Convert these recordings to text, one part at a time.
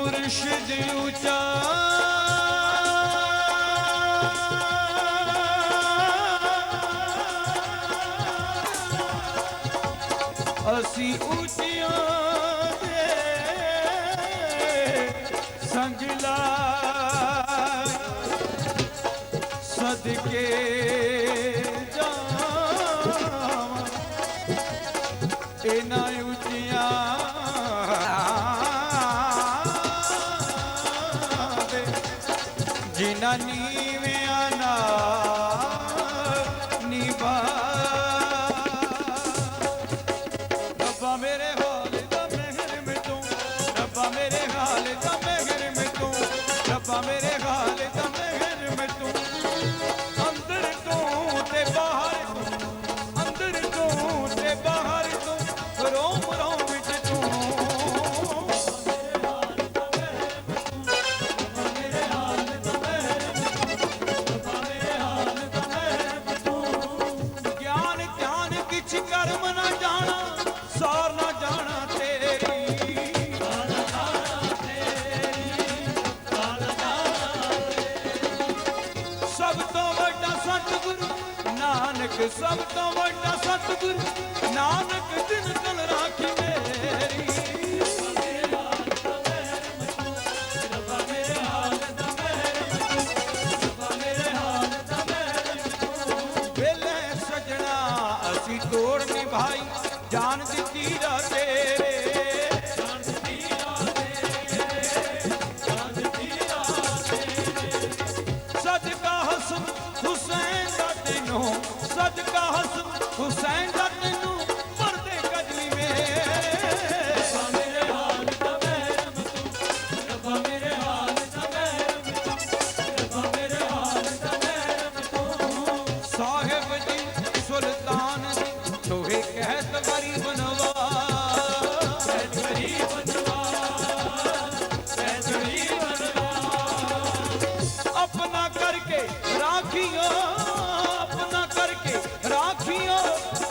मुर्शिद ऊंचा असी ऊंचियां दे संगला सदके जावां इन्हां ऊंचियां दे जिन्हां नीवियां नाल निभा मेरे हाल दा मेहर में तू रब्बा मेरे हाल दा मेहर में तू रब्बा मेरे हाल दा मेहर में तू अंदर तू ते बाहर तू अंदर तू ते बाहर तू रोम रोम विच तू मेरे हाल दा मेहर में तू रब्बा मेरे हाल दा मेहर में तू ज्ञान ध्यान किछ कर्म ना जाना सार ना जाना तेरी सब तो बड़ा सतगुरु नानक सब तो बड़ा सतगुरु नानक दिन कल राखी मेरी वेले सजना असी तोड़ निभाई जान दिती रा तेरे जान दिती रा तेरे जान दिती रा तेरे सदका हसन हुसैन दा तैनू सदका हसन हुसैन दा तैनू पर्दे कजली मेरे हाल दा महरम तू रब्बा मेरे हाल दा महरम तू रब्बा मेरे हाल दा महरम तू साहिब जी सुल्तान जी तोहे कहत बरी बनवा अपना करके राखियो अपना करके राखियो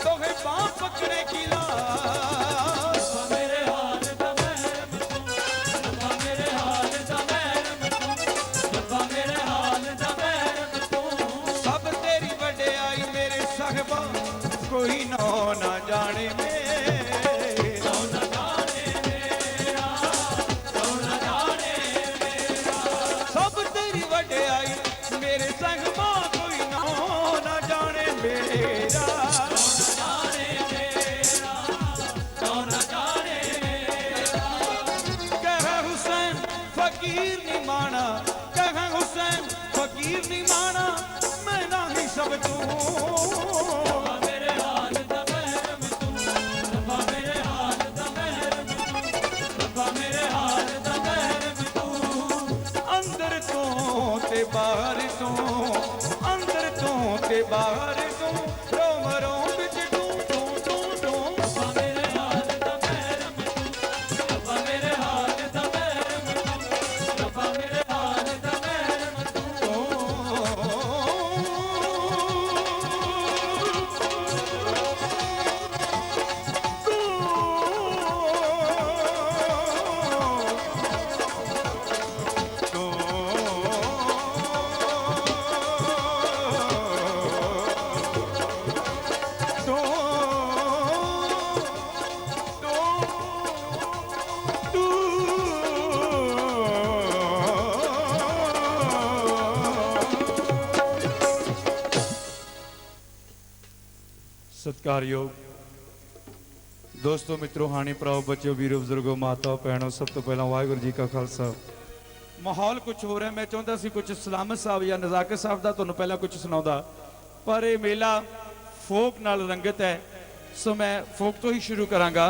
तोहे बाँ पकड़े की लाश मेरे हाल दा महरम तू रब्बा मेरे हाल दा महरम तू रब्बा मेरे हाल दा महरम तू सब तेरी वड्याई मेरे साहिबा कोई ना जाने सब तेरी वड्याई मेरे संगमा कोई ना जाने मेरा कह हुसैन फकीर नहीं माना कह हुसैन फकीर नहीं माना मैं ना ही सब तू बाहर तू अंदर तू ते बाहर तू रोम रोम विच तू तू तू तू रब्बा मेरे हाल दा महरम तू रब्बा मेरे हाल दा महरम तू रब्बा मेरे हाल दा महरम तू सत्कारयोग दोस्तों मित्रों हाणी भराओ बच्चों वीरो बुजुर्गो माताओं भैनों सब तो पहला वाहिगुरू जी का खालसा माहौल कुछ हो रहा है मैं चाहता सी कुछ सलामत साहब या नज़ाकत साहब का तुहानू पहला कुछ सुनाऊंदा पर यह मेला फोक नाल रंगत है सो मैं फोक तो ही शुरू करांगा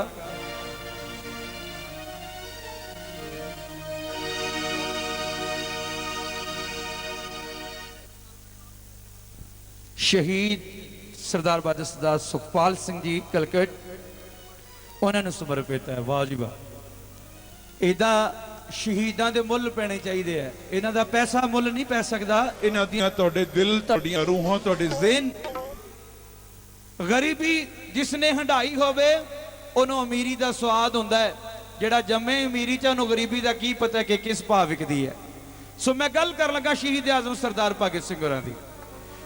शहीद सरदार बादल सरदार सुखपाल सिंह जी कलकट उन्होंने समर्पित है। वाह जी वाह इदा शहीदां दे मुल पैने चाहिए है इन्हां दा पैसा मुल नहीं पै सकदा इन्हां दियां तुहाडे दिल तुहाडीआं रूहां तुहाडे ज़हन गरीबी जिसने हंडाई होवे उन्होंने अमीरी दा स्वाद हुंदा है ਜਿਹੜਾ ਜੰਮੇ ਅਮੀਰੀ ਚ ਉਹਨੂੰ ਗਰੀਬੀ ਦਾ ਕੀ ਪਤਾ ਕਿ ਕਿਸ ਭਾਅ ਵਿਕਦੀ ਹੈ। ਸੋ ਮੈਂ ਗੱਲ ਕਰਨ ਲੱਗਾ ਸ਼ਹੀਦ ਆਜ਼ਮ ਸਰਦਾਰ ਭਗਤ ਸਿੰਘ ਹੋਰਾਂ ਦੀ।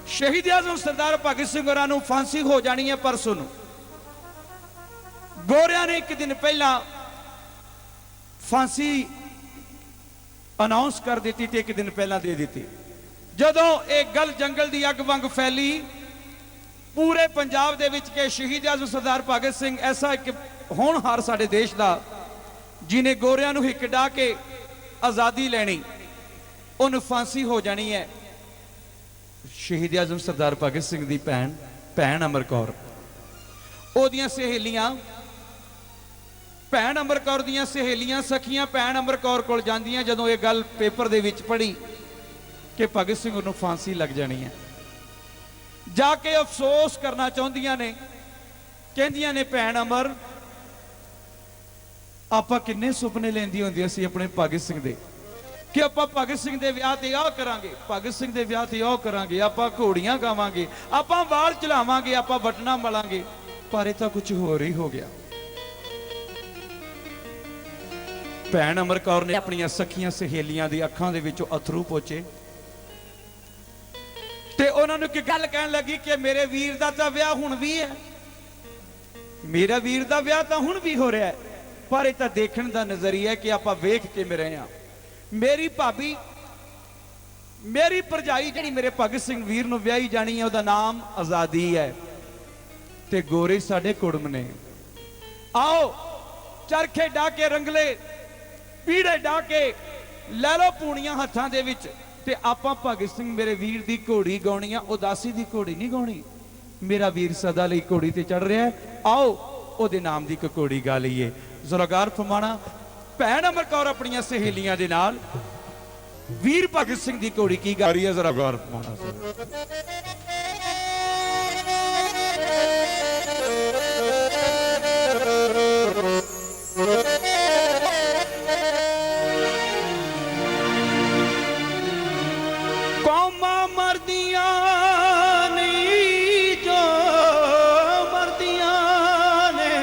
ਸ਼ਹੀਦ ਆਜ਼ਮ ਸਰਦਾਰ ਭਗਤ ਸਿੰਘ ਹੋਰਾਂ ਨੂੰ ਫਾਂਸੀ ਹੋ ਜਾਣੀ ਹੈ ਪਰਸੋਂ ਨੂੰ। ਗੋਰਿਆਂ ਨੇ ਇੱਕ ਦਿਨ ਪਹਿਲਾਂ ਫਾਂਸੀ ਅਨਾਉਂਸ ਕਰ ਦਿੱਤੀ ਤੇ ਇੱਕ ਦਿਨ ਪਹਿਲਾਂ ਦੇ ਦਿੱਤੀ। ਜਦੋਂ ਇਹ ਗੱਲ ਜੰਗਲ ਦੀ ਅੱਗ ਵਾਂਗ ਫੈਲੀ ਪੂਰੇ ਪੰਜਾਬ ਦੇ ਵਿੱਚ ਕਿ ਸ਼ਹੀਦ ਆਜ਼ਮ ਸਰਦਾਰ ਭਗਤ ਸਿੰਘ ਐਸਾ ਇੱਕ ਹੋਣਹਾਰ ਸਾਡੇ ਦੇਸ਼ ਦਾ ਜਿਹਨੇ ਗੋਰਿਆਂ ਨੂੰ ਹਿੱਕ ਡਾ ਕੇ ਆਜ਼ਾਦੀ ਲੈਣੀ, ਉਹਨੂੰ ਫਾਂਸੀ ਹੋ ਜਾਣੀ ਹੈ। ਸ਼ਹੀਦ ਆਜ਼ਮ ਸਰਦਾਰ ਭਗਤ ਸਿੰਘ ਦੀ ਭੈਣ ਅਮਰ ਕੌਰ, ਉਹਦੀਆਂ ਸਹੇਲੀਆਂ, ਭੈਣ ਅਮਰ ਕੌਰ ਦੀਆਂ ਸਹੇਲੀਆਂ ਸਖੀਆਂ ਭੈਣ ਅਮਰ ਕੌਰ ਕੋਲ ਜਾਂਦੀਆਂ ਜਦੋਂ ਇਹ ਗੱਲ ਪੇਪਰ ਦੇ ਵਿੱਚ ਪੜ੍ਹੀ ਕਿ ਭਗਤ ਸਿੰਘ ਨੂੰ ਫਾਂਸੀ ਲੱਗ ਜਾਣੀ ਹੈ। ਜਾ ਕੇ ਅਫਸੋਸ ਕਰਨਾ ਚਾਹੁੰਦੀਆਂ ਨੇ, ਕਹਿੰਦੀਆਂ ਨੇ ਭੈਣ ਅਮਰ ਆਪਾਂ ਕਿੰਨੇ ਸੁਪਨੇ ਲੈਂਦੀ ਹੁੰਦੀਆਂ ਸੀ ਆਪਣੇ ਭਗਤ ਸਿੰਘ ਦੇ ਕਿ ਆਪਾਂ ਭਗਤ ਸਿੰਘ ਦੇ ਵਿਆਹ ਤੇ ਆਹ ਕਰਾਂਗੇ, ਭਗਤ ਸਿੰਘ ਦੇ ਵਿਆਹ ਤੇ ਉਹ ਕਰਾਂਗੇ, ਆਪਾਂ ਘੋੜੀਆਂ ਗਾਵਾਂਗੇ, ਆਪਾਂ ਵਾਲ ਚਲਾਵਾਂਗੇ, ਆਪਾਂ ਬਟਨਾ ਮਲਾਂਗੇ, ਪਰ ਇਹ ਤਾਂ ਕੁਝ ਹੋਰ ਹੀ ਹੋ ਗਿਆ। ਭੈਣ ਅਮਰ ਕੌਰ ਨੇ ਆਪਣੀਆਂ ਸਖੀਆਂ ਸਹੇਲੀਆਂ ਦੀ ਅੱਖਾਂ ਦੇ ਵਿੱਚੋਂ ਅਥਰੂ ਪੋਚੇ ਤੇ ਉਹਨਾਂ ਨੂੰ ਇੱਕ ਗੱਲ ਕਹਿਣ ਲੱਗੀ ਕਿ ਮੇਰੇ ਵੀਰ ਦਾ ਤਾਂ ਵਿਆਹ ਹੁਣ ਵੀ ਹੈ, ਮੇਰਾ ਵੀਰ ਦਾ ਵਿਆਹ ਤਾਂ ਹੁਣ ਵੀ ਹੋ ਰਿਹਾ ਹੈ, ਪਰ ਇਹ ਤਾਂ ਦੇਖਣ ਦਾ ਨਜ਼ਰੀਆ ਹੈ ਕਿ ਆਪਾਂ ਵੇਖ ਕਿਵੇਂ ਰਹੇ ਹਾਂ। ਮੇਰੀ ਭਾਬੀ, ਮੇਰੀ ਭਰਜਾਈ ਜਿਹੜੀ ਮੇਰੇ ਭਗਤ ਸਿੰਘ ਵੀਰ ਨੂੰ ਵਿਆਹੀ ਜਾਣੀ ਹੈ, ਉਹਦਾ ਨਾਮ ਆਜ਼ਾਦੀ ਹੈ ਤੇ ਗੋਰੇ ਸਾਡੇ ਕੁੜਮ ਨੇ। ਆਓ ਚਰਖੇ ਡਾ ਕੇ ਰੰਗਲੇ ਪੀੜੇ ਡਾ ਕੇ ਲੈ ਲਓ ਪੂਣੀਆਂ ਹੱਥਾਂ ਦੇ ਵਿੱਚ ਤੇ ਆਪਾਂ ਭਗਤ ਸਿੰਘ ਮੇਰੇ ਵੀਰ ਦੀ ਘੋੜੀ ਗਾਉਣੀ ਆ, ਉਦਾਸੀ ਦੀ ਘੋੜੀ ਨਹੀਂ ਗਾਉਣੀ। ਮੇਰਾ ਵੀਰ ਸਦਾ ਲਈ ਘੋੜੀ ਤੇ ਚੜ ਰਿਹਾ ਹੈ, ਆਓ ਉਹਦੇ ਨਾਮ ਦੀ ਇੱਕ ਘੋੜੀ ਗਾ ਲਈਏ। ਜ਼ੋਰਦਾਰ ਫਰਮਾਣਾ ਭੈਣ ਅਮਰ ਕੌਰ ਆਪਣੀਆਂ ਸਹੇਲੀਆਂ ਦੇ ਨਾਲ ਵੀਰ ਭਗਤ ਸਿੰਘ ਦੀ ਘੋੜੀ ਕੀ ਗਾ ਰਹੀ ਹੈ, ਜ਼ਰਾ ਗੌਰ ਫਰਮਾਣਾ। ਕੌਮਾਂ ਮਰਦੀਆਂ ਨਹੀਂ ਜੋ ਮਰਦੀਆਂ ਨੇ,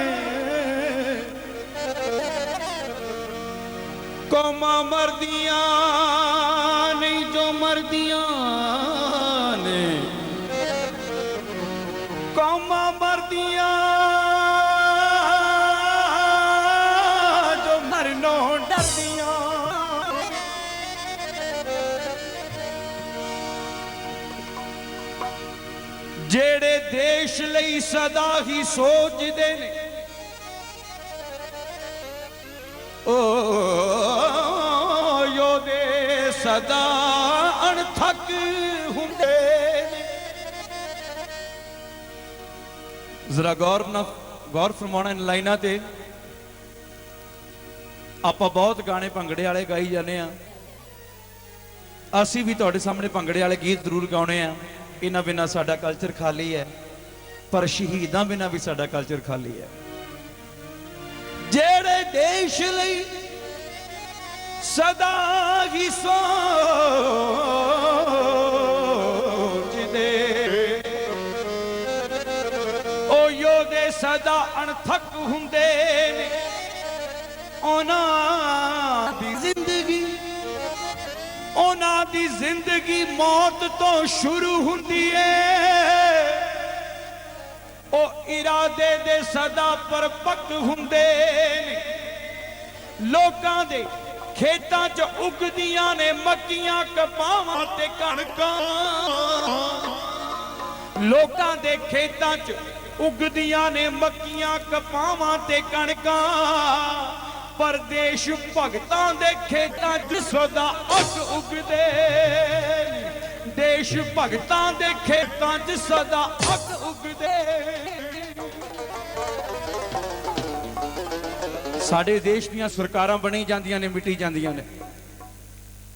ਕੌਮਾਂ ਮਰਦੀਆਂ ਨਹੀਂ ਜੋ ਮਰਦੀਆਂ ਨੇ, ਕੌਮਾਂ ਮਰਦੀਆਂ ਜੋ ਮਰਨੋਂ ਡਰਦੀਆਂ। ਜਿਹੜੇ ਦੇਸ਼ ਲਈ ਸਦਾ ਹੀ ਸੋਚਦੇ ਨੇ ਯੋਧੇ ਸਦਾ ਅਣਥੱਕ ਹੁੰਦੇ ਨੇ। ਜ਼ਰਾ ਗੌਰ ਫਰਮਾਉਣਾ ਇਨ ਲਾਈਨਾਂ ਤੇ। ਆਪਾਂ ਬਹੁਤ ਗਾਣੇ ਭੰਗੜੇ ਵਾਲੇ ਗਾਈ ਜਾਂਦੇ ਆ, ਅਸੀਂ ਵੀ ਤੁਹਾਡੇ ਸਾਹਮਣੇ ਭੰਗੜੇ ਵਾਲੇ ਗੀਤ ਜ਼ਰੂਰ ਗਾਉਣੇ ਆ। ਇਹਨਾਂ ਬਿਨਾਂ ਸਾਡਾ ਕਲਚਰ ਖਾਲੀ ਹੈ, ਪਰ ਸ਼ਹੀਦਾਂ ਬਿਨਾਂ ਵੀ ਸਾਡਾ ਕਲਚਰ ਖਾਲੀ ਹੈ। ਜਿਹੜੇ ਦੇਸ਼ ਲਈ ਸਦਾ ਹੀ ਸੋਚਦੇ ਉਹ ਯੋਧੇ ਸਦਾ ਅਣਥੱਕ ਹੁੰਦੇ ਨੇ। ਉਹਨਾਂ ਦੀ ਜ਼ਿੰਦਗੀ ਮੌਤ ਤੋਂ ਸ਼ੁਰੂ ਹੁੰਦੀ ਏ, ਉਹ ਇਰਾਦੇ ਦੇ ਸਦਾ ਪਰਪੱਕ ਹੁੰਦੇ ਨੇ। ਲੋਕਾਂ ਦੇ ਖੇਤਾਂ 'ਚ ਉਗਦੀਆਂ ਨੇ ਮੱਕੀਆਂ ਕਪਾਹਾਂ ਤੇ ਕਣਕਾਂ, ਲੋਕਾਂ ਦੇ ਖੇਤਾਂ 'ਚ ਉਗਦੀਆਂ ਨੇ ਮੱਕੀਆਂ ਕਪਾਹਾਂ ਤੇ ਕਣਕਾਂ, ਪਰ ਦੇਸ਼ ਭਗਤਾਂ ਦੇ ਖੇਤਾਂ 'ਚ ਸਦਾ ਅੱਗ ਉਗਦੇ ਨੇ। ਦੇਸ਼ ਭਗਤਾਂ ਦੇ ਖੇਤਾਂ 'ਚ ਸਦਾ ਅੱਗ ਉਗਦੇ। ਸਾਡੇ ਦੇਸ਼ ਦੀਆਂ ਸਰਕਾਰਾਂ ਬਣੀ ਜਾਂਦੀਆਂ ਨੇ, ਮਿਟੀ ਜਾਂਦੀਆਂ ਨੇ।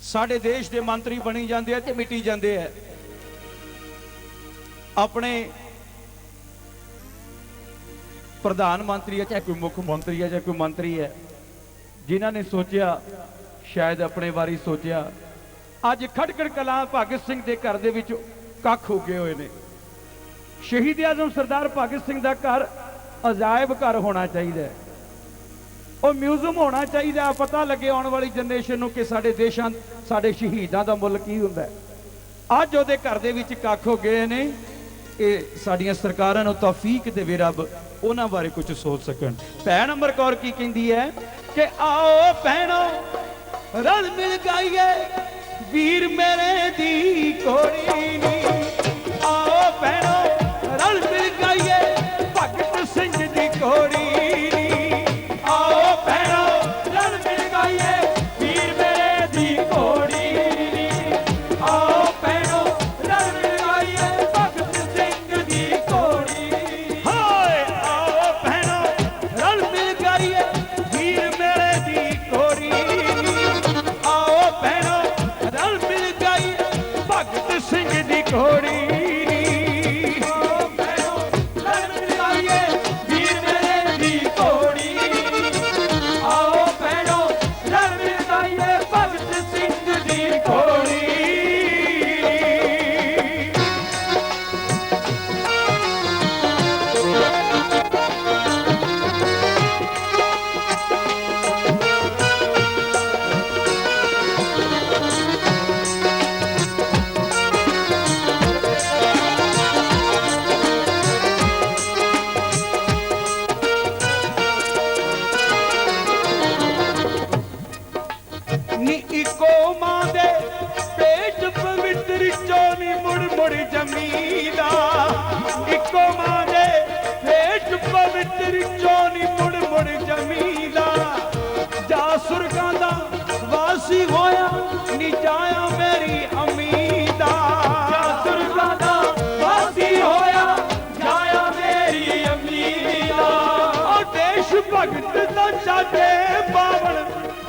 ਸਾਡੇ ਦੇਸ਼ ਦੇ ਮੰਤਰੀ ਬਣੀ ਜਾਂਦੇ ਆ ਤੇ ਮਿਟੀ ਜਾਂਦੇ ਆ। ਆਪਣੇ ਪ੍ਰਧਾਨ ਮੰਤਰੀ ਹੈ, ਚਾਹੇ ਕੋਈ ਮੁੱਖ ਮੰਤਰੀ ਹੈ, ਚਾਹੇ ਕੋਈ ਮੰਤਰੀ ਹੈ, ਜਿਨ੍ਹਾਂ ਨੇ ਸੋਚਿਆ, ਸ਼ਾਇਦ ਆਪਣੇ ਬਾਰੇ ਸੋਚਿਆ, ਅੱਜ ਖਟਕੜ ਕਲਾਂ ਭਗਤ ਸਿੰਘ ਦੇ ਘਰ ਦੇ ਵਿੱਚ ਕੱਖ ਉੱਗੇ ਹੋਏ ਨੇ। ਸ਼ਹੀਦ ਆਜ਼ਮ ਸਰਦਾਰ ਭਗਤ ਸਿੰਘ ਦਾ ਘਰ ਅਜਾਇਬ ਘਰ ਹੋਣਾ ਚਾਹੀਦਾ ਹੈ। ਉਹ ਮਿਊਜ਼ੀਅਮ ਹੋਣਾ ਚਾਹੀਦਾ, ਪਤਾ ਲੱਗੇ ਆਉਣ ਵਾਲੀ ਜਨਰੇਸ਼ਨ ਨੂੰ ਕਿ ਸਾਡੇ ਦੇਸ਼ਾਂ ਸਾਡੇ ਸ਼ਹੀਦਾਂ ਦਾ ਮੁੱਲ ਕੀ ਹੁੰਦਾ ਹੈ। ਅੱਜ ਉਹਦੇ ਘਰ ਦੇ ਵਿੱਚ ਕੱਖ ਹੋ ਗਏ ਨੇ। ਇਹ ਸਾਡੀਆਂ ਸਰਕਾਰਾਂ ਨੂੰ ਤੌਫੀਕ ਦੇਵੇ ਰੱਬ, ਉਹਨਾਂ ਬਾਰੇ ਕੁਝ ਸੋਚ ਸਕਣ। ਭੈਣ ਅਮਰ ਕੌਰ ਕੀ ਕਹਿੰਦੀ ਹੈ ਕਿ ਆਓ ਭੈਣੋ ਰਲ ਮਿਲ ਗਾਈਏ ਵੀਰ ਮੇਰੇ ਦੀ ਕੋੜੀ ਨੀ। ਆਓ ਭੈਣੋ ਰਲ ਮਿਲ ਗਾਈਏ ਭਗਤ ਸਿੰਘ ਦੀ ਕੋੜੀ ਨੀ। ਆਓ ਭੈਣੋ ਰਲ ਮਿਲ ਗਾਈਏ ਵੀਰ ਮੇਰੇ ਦੀ ਕੋੜੀ ਨੀ। ਆਓ ਭੈਣੋ ਰਲ ਮਿਲ ਗਾਈਏ ਭਗਤ ਸਿੰਘ ਦੀ ਕੋੜੀ ਨੀ। ਹਾਏ ਆਓ ਭੈਣੋ ਰਲ ਮਿਲ ਗਾਈਏ ਵੀਰ ਮੇਰੇ ਦੀ ਕੋੜੀ ਨੀ। ਆਓ ਭੈਣੋ ਰਲ ਮਿਲ ਗਾਈਏ ਭਗਤ ਸਿੰਘ ਦੀ ਕੋੜੀ।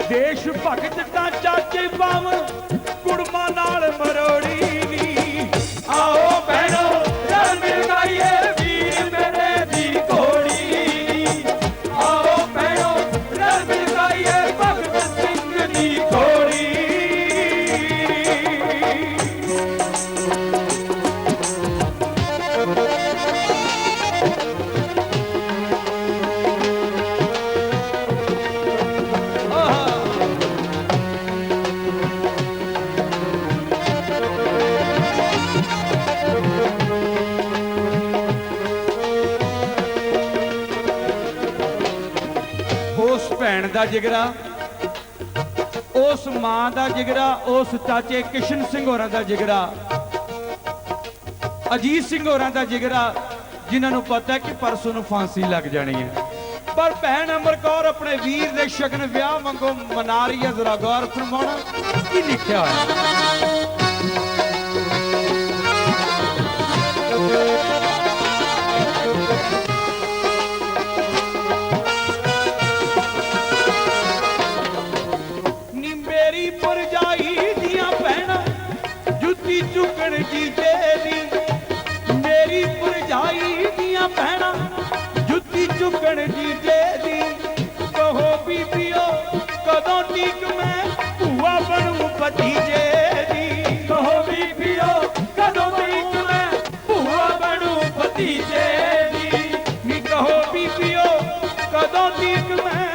देश भगत दा चाचे बावन कुड़मा नाल मरोड़ी नी। आओ भैनो रल मिल गाइए वीर मेरे दी कोड़ी नी। आओ भैनो रल मिल गाइए भगत सिंह दी कोड़ी। भैन का जिगरा, उस मां का जिगरा, उस चाचे किशन सिंह होरां दा जिगरा, अजीत सिंह होरां दा जिगरा, जिन्होंने पता है कि परसों नूं फांसी लग जानी है। पर भैन अमर कौर अपने वीर दे शगन विआह वांगू मना रही है। जरा गौर फरमाना की लिखिया होया। चुकन जीजे दी कहो बीबियो कदों टीक मैं भूआ बनूं भतीजे दी। कहो बीबियो कदों टीक मैं भूआ बनूं भतीजे दी। नी कहो बीबियो कदों टीक मैं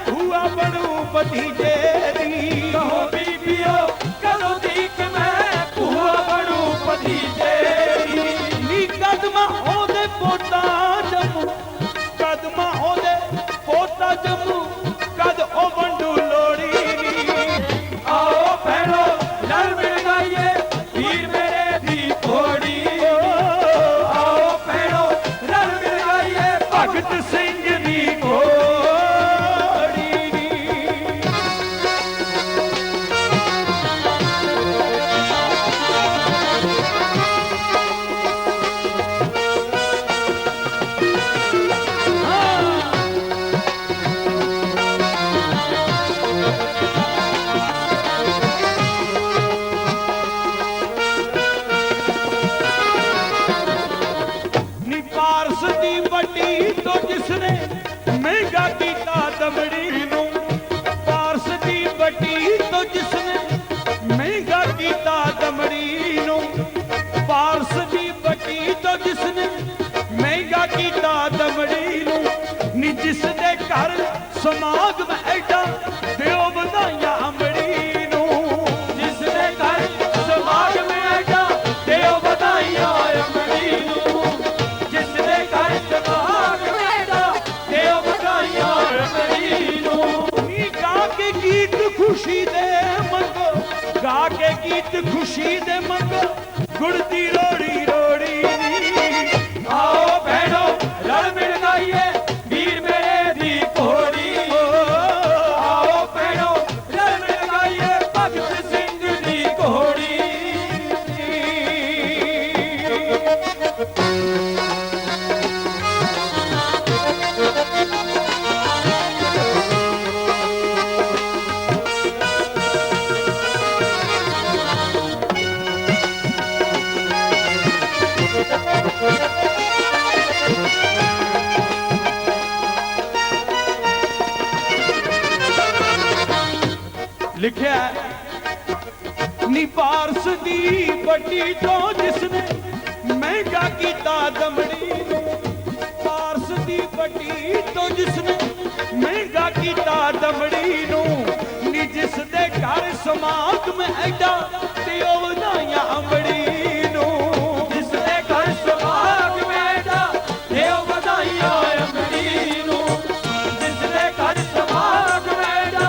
भूआ बनूं भतीजे दी। कहो बीबियो कदों टीक मैं भूआ बनूं भतीजे दी। नी कदमा ओदे पोता जमू कदमा ओदे पोता जमू कद ओ बंडू लोड़ी नी। आओ भैनो रल मिल गाइए वीर मेरे दी कोड़ी। आओ भैनो रल मिल गाइए भगत सिंह दी कोड़ी। तो जिसने महंगा कीता दमड़ी नूं, पारस दी बड़ी तो जिसने महंगा कीता दमड़ी नूं, पारस दी बड़ी तो जिसने महंगा कीता दमड़ी नूं। नी जिस दे घर समागम ऐडा दियो बधाइयां अमड़ी नू। जिस दे घर समागम ऐडा दियो बधाइयां अमड़ी नू। जिस दे घर समागम ऐडा दियो बधाइयां अमड़ी नू। गा के गीत खुशी दे मंगो, गा के गीत खुशी दे मंगो, गुड़ दी रोड़ी रोड़ी नी। आओ भैनो रल मिल गाइए वीर मेरे दी घोड़ी। आओ भैनो रल मिल गाइए भगत सिंह दी घोड़ी। लिखिया नी पारस दी पट्टी तो जिसने महंगा किता दमड़ी नू। पारस दी पट्टी तो जिसने महंगा किता दमड़ी नू। नी जिस दे घर समागम ऐडा दियो बधाइयां अमड़ी नू। जिस दे घर समागम ऐडा दियो बधाइयां अमड़ी नू। जिस दे घर समागम ऐडा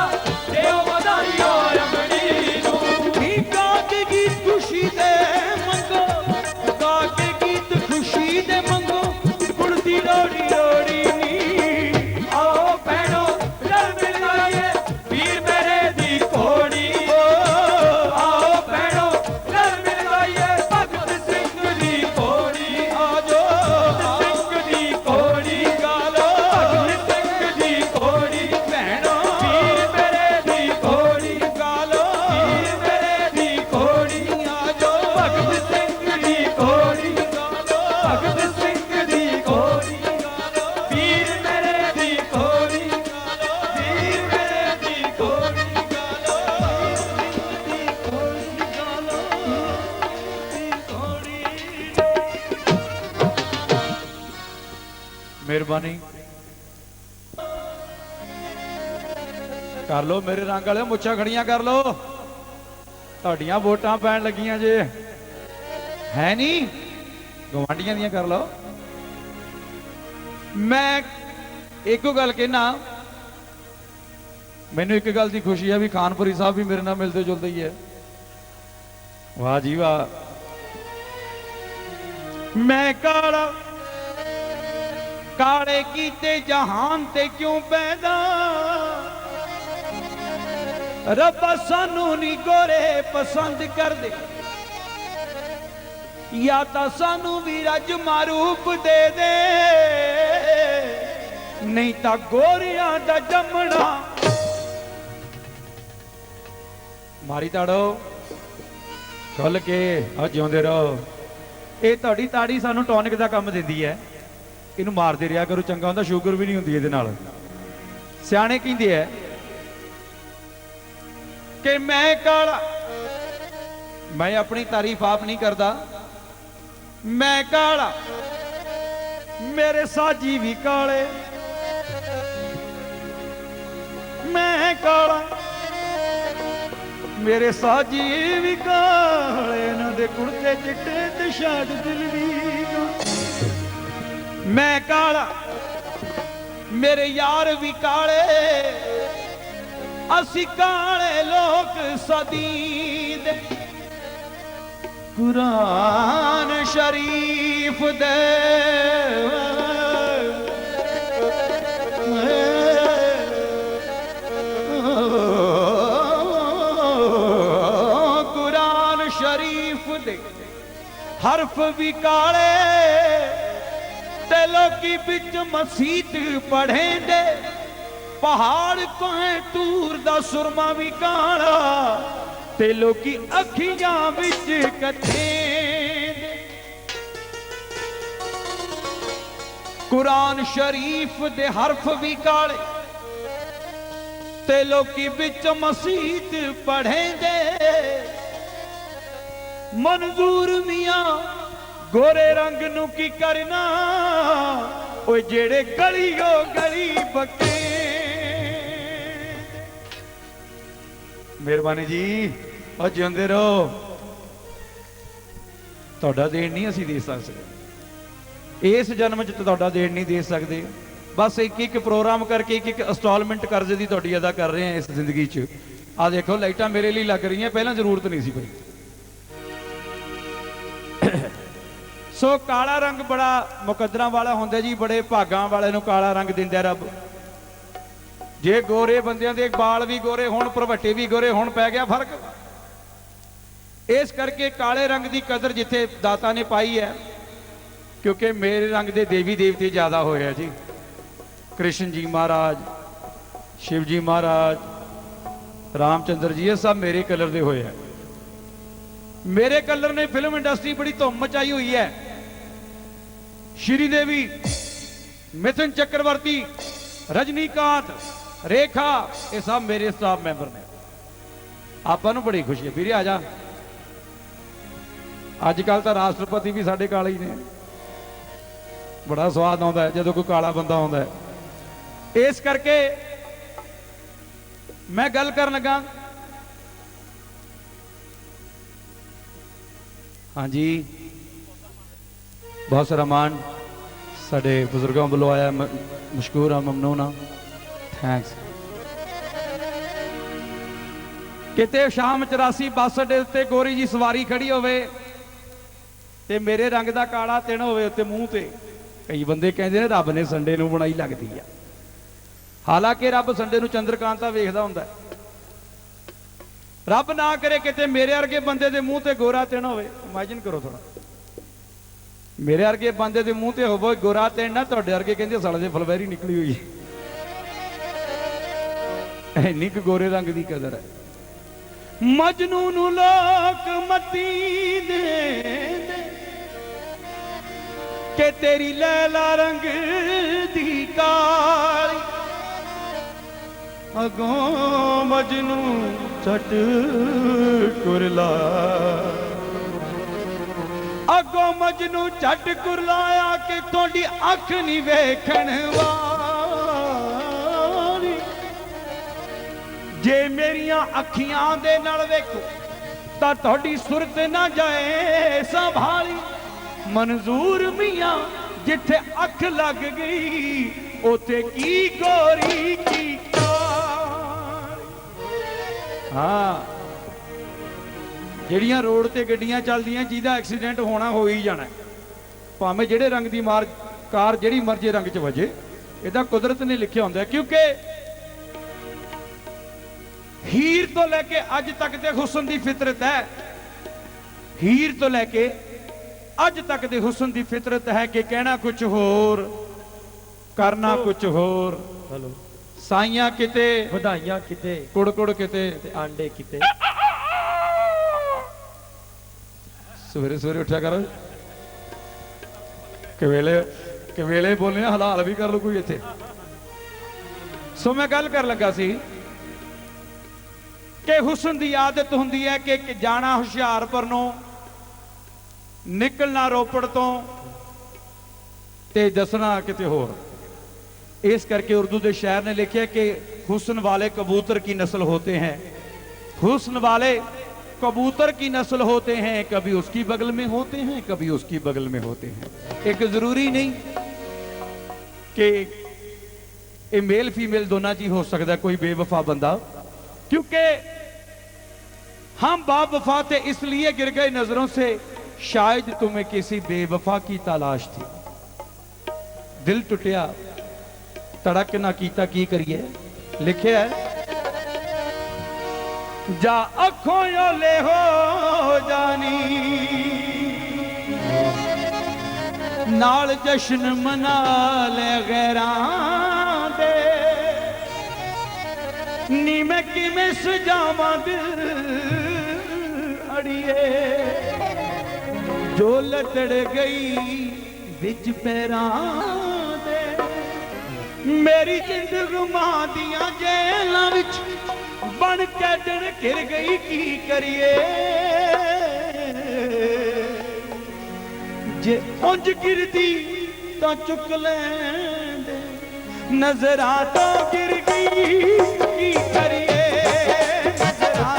दियो बधाइयां अमड़ी नू। नी गा के गीत खुशी दे मंगो, गा के गीत खुशी दे मंगो, गुड़ दी रोड़ी रोड़ी नी। आओ भैनो रल मिल गाइए वीर मेरे दी घोड़ी। आओ भैनो रल मिल गाइए भगत सिंह दी घोड़ी। आजो सिंह दी घोड़ी गालो भगत सिंह दी घोड़ी। भैनो वीर मेरे दी घोड़ी गालो वीर मेरे दी घोड़ी। आजो भगत सिंह दी घोड़ी गालो भगत सिंह दी घोड़ी। वीर मेरे दी घोड़ी वीर मेरे दी घोड़ी। मेहरबानी कर लो मेरे रंग वाले, मुच्छां खड़ियां कर लो, ਤੁਹਾਡੀਆਂ ਵੋਟਾਂ ਪੈਣ ਲੱਗੀਆਂ ਜੇ ਹੈ ਨਹੀਂ, ਗਵਾਂਢੀਆਂ ਦੀਆਂ ਕਰ ਲਓ। ਮੈਂ ਇੱਕੋ ਗੱਲ ਕਹਿਣਾ, ਮੈਨੂੰ ਇੱਕ ਗੱਲ ਦੀ ਖੁਸ਼ੀ ਹੈ ਵੀ ਖਾਨਪੁਰੀ ਸਾਹਿਬ ਵੀ ਮੇਰੇ ਨਾਲ ਮਿਲਦੇ ਜੁਲਦੇ ਹੀ ਹੈ। ਵਾਹ ਜੀ ਵਾਹ। ਮੈਂ ਕਾਲਾ ਕਾਲੇ ਕੀਤੇ ਜਹਾਨ ਤੇ ਕਿਉਂ ਪੈਦਾ, ਰੱਬਾ ਸਾਨੂੰ ਨੀ ਗੋਰੇ ਪਸੰਦ ਕਰਦੇ, ਜਾਂ ਤਾਂ ਸਾਨੂੰ ਵੀ ਰੱਜ ਮਾਰੂਪ ਦੇ ਦੇ, ਨਹੀਂ ਤਾਂ ਗੋਰਿਆਂ ਦਾ ਜੰਮਣਾ। ਮਾਰੀ ਤਾੜੋ ਖੁੱਲ ਕੇ, ਆ ਜਿਉਂਦੇ ਰਹੋ। ਇਹ ਤੁਹਾਡੀ ਤਾੜੀ ਸਾਨੂੰ ਟੌਨਿਕ ਦਾ ਕੰਮ ਦਿੰਦੀ ਹੈ, ਇਹਨੂੰ ਮਾਰਦੇ ਰਿਹਾ ਕਰੋ, ਚੰਗਾ ਹੁੰਦਾ, ਸ਼ੂਗਰ ਵੀ ਨਹੀਂ ਹੁੰਦੀ ਇਹਦੇ ਨਾਲ। ਸਿਆਣੇ ਕਹਿੰਦੇ ਐ ਕਿ ਮੈਂ ਕਾਲਾ, ਮੈਂ ਆਪਣੀ ਤਾਰੀਫ ਆਪ ਨਹੀਂ ਕਰਦਾ, ਮੈਂ ਕਾਲਾ ਮੇਰੇ ਸਾਜੀ ਵੀ ਕਾਲੇ, ਮੈਂ ਕਾਲਾ ਮੇਰੇ ਸਾਜੀ ਵੀ ਕਾਲੇ, ਇਹਨਾਂ ਦੇ ਕੁੜਤੇ ਚਿੱਟੇ ਤੇ ਸ਼ਾਦ ਦਿਲ ਵੀ ਕਾਲੇ। ਮੈਂ ਕਾਲਾ ਮੇਰੇ ਯਾਰ ਵੀ ਕਾਲੇ, ਅਸੀਂ ਕਾਲੇ ਲੋਕ ਸਦੀ ਦੇ, ਕੁਰਾਨ ਸ਼ਰੀਫ ਦੇ ਕੁਰਾਨ ਸ਼ਰੀਫ ਦੇ ਹਰਫ ਵੀ ਕਾਲੇ, ਤੇ ਲੋਕੀ ਵਿੱਚ ਮਸੀਤ ਪੜ੍ਹੇਂਦੇ, ਪਹਾੜ ਕੋਏ ਤੂਰ ਦਾ ਸੁਰਮਾ ਵੀ ਕਾਲਾ, ਤੇ ਲੋਕੀ ਅੱਖੀਆਂ ਵਿੱਚ ਕੱਥੇ। ਕੁਰਾਨ ਸ਼ਰੀਫ ਦੇ ਹਰਫ ਵੀ ਕਾਲੇ, ਤੇ ਲੋਕੀ ਵਿੱਚ ਮਸੀਤ ਪੜ੍ਹੇਂਦੇ, ਮਨਜ਼ੂਰ ਮੀਆਂ ਗੋਰੇ ਰੰਗ ਨੂੰ ਕੀ ਕਰਨਾ, ਓਏ ਜਿਹੜੇ ਗਲੀਓ ਗਲੀ ਬਕੇ। ਮਿਹਰਬਾਨੀ ਜੀ, ਉਹ ਜਿਉਂਦੇ ਰਹੋ। ਤੁਹਾਡਾ ਦੇਣ ਨਹੀਂ ਅਸੀਂ ਦੇ ਸਕਦੇ, ਇਸ ਜਨਮ 'ਚ ਤੁਹਾਡਾ ਦੇਣ ਨਹੀਂ ਦੇ ਸਕਦੇ। ਬਸ ਇੱਕ ਇੱਕ ਪ੍ਰੋਗਰਾਮ ਕਰਕੇ ਇੱਕ ਇੱਕ ਇੰਸਟਾਲਮੈਂਟ ਕਰਜ਼ੇ ਦੀ ਤੁਹਾਡੀ ਅਦਾ ਕਰ ਰਹੇ ਹਾਂ ਇਸ ਜ਼ਿੰਦਗੀ 'ਚ। ਆ ਦੇਖੋ ਲਾਈਟਾਂ ਮੇਰੇ ਲਈ ਲੱਗ ਰਹੀਆਂ, ਪਹਿਲਾਂ ਜ਼ਰੂਰਤ ਨਹੀਂ ਸੀ ਪਈ। ਸੋ ਕਾਲਾ ਰੰਗ ਬੜਾ ਮੁਕੱਦਰਾਂ ਵਾਲਾ ਹੁੰਦਾ ਜੀ, ਬੜੇ ਭਾਗਾਂ ਵਾਲੇ ਨੂੰ ਕਾਲਾ ਰੰਗ ਦਿੰਦਾ ਰੱਬ। ਜੇ ਗੋਰੇ ਬੰਦਿਆਂ ਦੇ ਬਾਲ ਵੀ ਗੋਰੇ ਹੋਣ, ਭਰਵੱਟੇ ਵੀ ਗੋਰੇ ਹੋਣ, ਪੈ ਗਿਆ ਫਰਕ। ਇਸ ਕਰਕੇ ਕਾਲੇ ਰੰਗ ਦੀ ਕਦਰ ਜਿੱਥੇ ਦਾਤਾ ਨੇ ਪਾਈ ਹੈ, ਕਿਉਂਕਿ ਮੇਰੇ ਰੰਗ ਦੇ ਦੇਵੀ ਦੇਵਤੇ ਜ਼ਿਆਦਾ ਹੋਏ ਆ ਜੀ। कृष्ण जी महाराज, शिव जी महाराज, रामचंद्र जी, ये सब मेरे कलर दे होए हैं। मेरे कलर ने फिल्म इंडस्ट्री बड़ी धुम मचाई हुई है। श्रीदेवी, मिथुन चक्रवर्ती, रजनीकांत, रेखा, ये सब मेरे स्टाफ मैंबर ने। आपां नूं बड़ी खुशी है वीरे, आ जा। अजकल तो राष्ट्रपति भी साडे काले ही ने, बड़ा स्वाद आउंदा है जदों कोई काला बंदा आउंदा है। इस करके मैं गल कर लगा। हाँ जी, बहुत सारा मान साडे बुजुर्गों वालों आया, मशकूर हाँ, ममनून हाँ, थैंक्स। किते शाम 84 बस अड्डे उत्ते गोरी जी सवारी खड़ी होवे ते मेरे रंग दा काला तिण होवे उत्ते मूंह ते। कई बंदे कहंदे ने रब ने संडे नूं बनाई लगदी आ, हालांकि रब संडे नूं चंद्रकांता वेखदा हुंदा है। रब ना करे किते मेरे वर्गे बंदे दे मूंह ते गोरा तिण होवे। इमेजिन करो थोड़ा, मेरे वर्गे बंदे दे मूंह ते होवे गोरा तिण ना, तुहाडे वर्गे कहंदे साले दे फलवैरी निकली हुई है। इन्नी क गोरे रंग दी कदर है। मजनू नूं लोक मती दे के तेरी लैला रंग दी काली, अगों मजनू छट कुरला, अगों मजनू छट कुरलाया कि थोड़ी अख नहीं वेखण वाली। जे मेरिया अखियां दे नाल वेखो तां थोड़ी सुरत ना जाए संभाली। मंजूर मियां जिथे अख लग गई उथे की गोरी की काली। हाँ, ਜਿਹੜੀਆਂ रोड ते गड्डियां चलदियां जिहदा एक्सीडेंट होना हो ही जाना, भावें ਜਿਹੜੇ रंग दी मार कार ਜਿਹੜੀ मर्जी रंग च वजे, ਇਹਦਾ कुदरत ने लिखिया ਹੁੰਦਾ। क्योंकि हीर तो लैके अज तक दे हुसन दी फितरत है, हीर तो लैके अज तक दे हुसन दी फितरत है कि कहना कुछ होर, करना कुछ होर। हेलो साइयां किते, ਵਧਾਈਆਂ किते, कुड़ कुड़ किते ते आंडे किते। सवेरे सवेरे उठा करो, कवेले बोलने हलाल भी कर लो कोई इत्थे। सो मैं गल कर लगा सी कि हुसन दी आदत हुंदी है कि जाना हुशियारपुर नूं, निकलना रोपड़ तो ते दसना किते होर। इस करके उर्दू के शायर ने लिखा कि हुस्न वाले कबूतर की नस्ल होते हैं, हुस्न वाले कबूतर की नस्ल होते हैं, कभी उसकी बगल में होते हैं, कभी उसकी बगल में होते हैं। एक जरूरी नहीं कि ये मेल फीमेल दोनों जी हो सकता है कोई बेवफा बंदा, क्योंकि हम बावफा थे इसलिए गिर गए नजरों से, शायद तुम्हें किसी बेवफा की तलाश थी। दिल टुटिया तड़क ना कीता की करिए, लिखे है जा अखों योले हो जानी, नाल जश्न मना ले गैरां दे, नी मैं किवें सजावां दिल अड़िए, जो लतड़ गई विच पैरां दे। मेरी जिंदगी मां दियां जेलां विच बन के डर घिर गई, की करिए जे उंज गिरदी तो चुक लेंदे, नजरा तो गिर गई की करिए, नजरा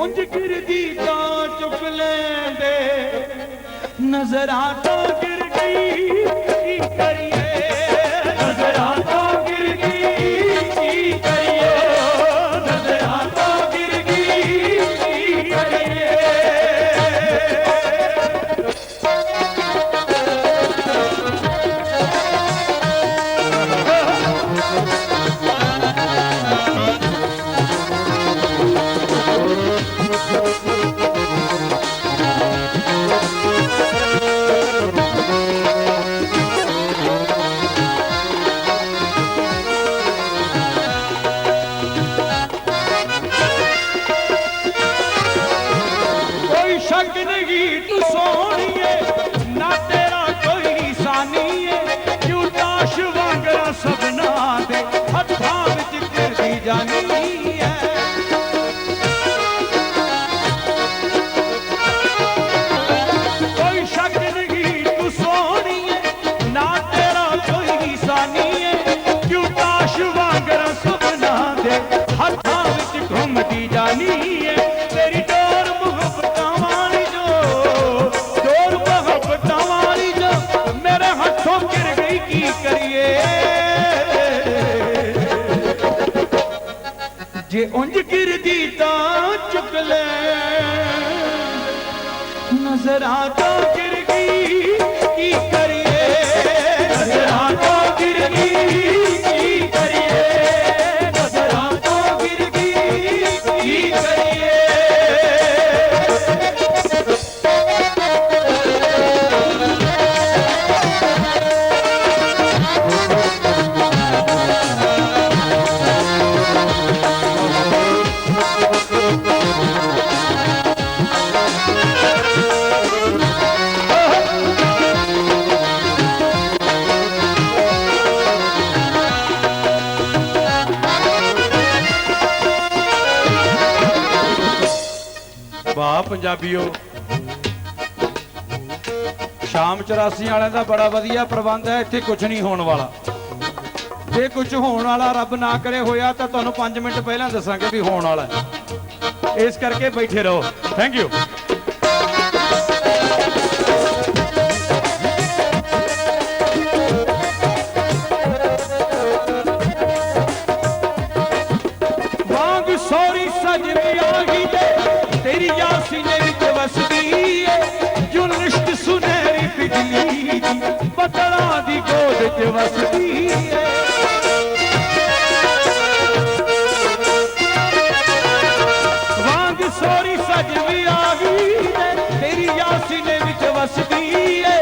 ਉਂਝ ਗਿਰਦੀ ਤਾਂ ਚੁੱਕ ਲੈਂਦੇ ਨਜ਼ਰਾਂ ਤੋਂ ਗਿਰ ਗਈ ਕੀ ਕਰੀਏ ਨਜ਼ਰਾਂ ਤੋਂ ਗਿਰ ਗਈ ਕੀ ਕਰੀਏ ਨਜ਼ਰਾਂ ਤੋਂ ਗਿਰ ਗਈ ਕੀ ਕਰੀਏ ਕੋਈ ਸ਼ੱਕ ਨਹੀਂ ਤੂੰ ਸੋਹਣੀਏ ਨਾ ਤੇਰਾ ਕੋਈ ਨਿਸ਼ਾਨੀਏ ਕਿਉਂ ਤਾਸ਼ ਵਾਂਗਰਾ ਸਭਨਾ ਦੇ ਹੱਥਾਂ ਵਿੱਚ ਗਿਰਦੀ ਜਾਨੀ ਹੈ ਕੋਈ ਸ਼ੱਕ ਨਹੀਂ ਤੂੰ ਸੋਹਣੀਏ ਨਾ ਤੇਰਾ ਕੋਈ ਨਿਸ਼ਾਨੀਏ ਕਿਉਂ ਤਾਸ਼ ਵਾਂਗਰਾ ਸਭਨਾ ਦੇ ਹੱਥਾਂ ਵਿੱਚ ਘੁੰਮਦੀ ਜਾਨੀ ਹੈ ਤੇਰੀ ਡੋਰ ਮੁਹੱਬਤਾਂ ਵਾਲੀ ਜੋ ਡੋਰ ਮੁਹੱਬਤਾਂ ਵਾਲੀ ਜੋ ਮੇਰੇ ਹੱਥੋਂ ਗਿਰ ਗਈ ਕੀ ਕਰੀਏ ਜੇ ਉਂਝ ਗਿਰਦੀ ਤਾਂ ਚੁੱਕ ਲੈ ਨਜ਼ਰਾਂ ਤੋਂ ਗਿਰ ਗਈ ਕੀ ਕਰੀਏ ਨਜ਼ਰਾਂ ਤੋਂ ਗਿਰ ਗਈ ਕੀ ਕਰੀਏ ਨਜ਼ਰਾਂ ਤੋਂ ਗਿਰ ਗਈ ਕੀ ਕਰੀਏ ਵਾਹ ਪੰਜਾਬੀਓ ਸ਼ਾਮ 84 ਵਾਲਿਆਂ ਦਾ ਬੜਾ ਵਧੀਆ ਪ੍ਰਬੰਧ ਹੈ ਇੱਥੇ ਕੁਝ ਨਹੀਂ ਹੋਣ ਵਾਲਾ ਜੇ ਕੁਝ ਹੋਣ ਵਾਲਾ ਰੱਬ ਨਾ ਕਰੇ ਹੋਇਆ ਤਾਂ ਤੁਹਾਨੂੰ 5 ਮਿੰਟ ਪਹਿਲਾਂ ਦੱਸਾਂਗੇ ਵੀ ਹੋਣ ਵਾਲਾ ਹੈ ਇਸ ਕਰਕੇ ਬੈਠੇ ਰਹੋ ਥੈਂਕ ਯੂ ਵਾਂਗ ਸੋਰੀ ਸਜਣੀ ਆਹੀ ਦੇ ਤੇਰੀ ਯਾਸੀਨੇ ਵਿੱਚ ਵਸਦੀ ਏ ਜੋ ਲਿਸ਼ਕ ਸੁਨਹਿਰੀ ਬਿਜਲੀ ਦੀ ਬੱਦਲਾਂ ਦੀ ਗੋਦ 'ਚ ਵਸਦੀ ਏ ਵਾਂਗ ਸੋਰੀ ਸਜਣੀ ਆਹੀ ਦੇ ਤੇਰੀ ਯਾਸੀਨੇ ਵਿੱਚ ਵਸਦੀ ਏ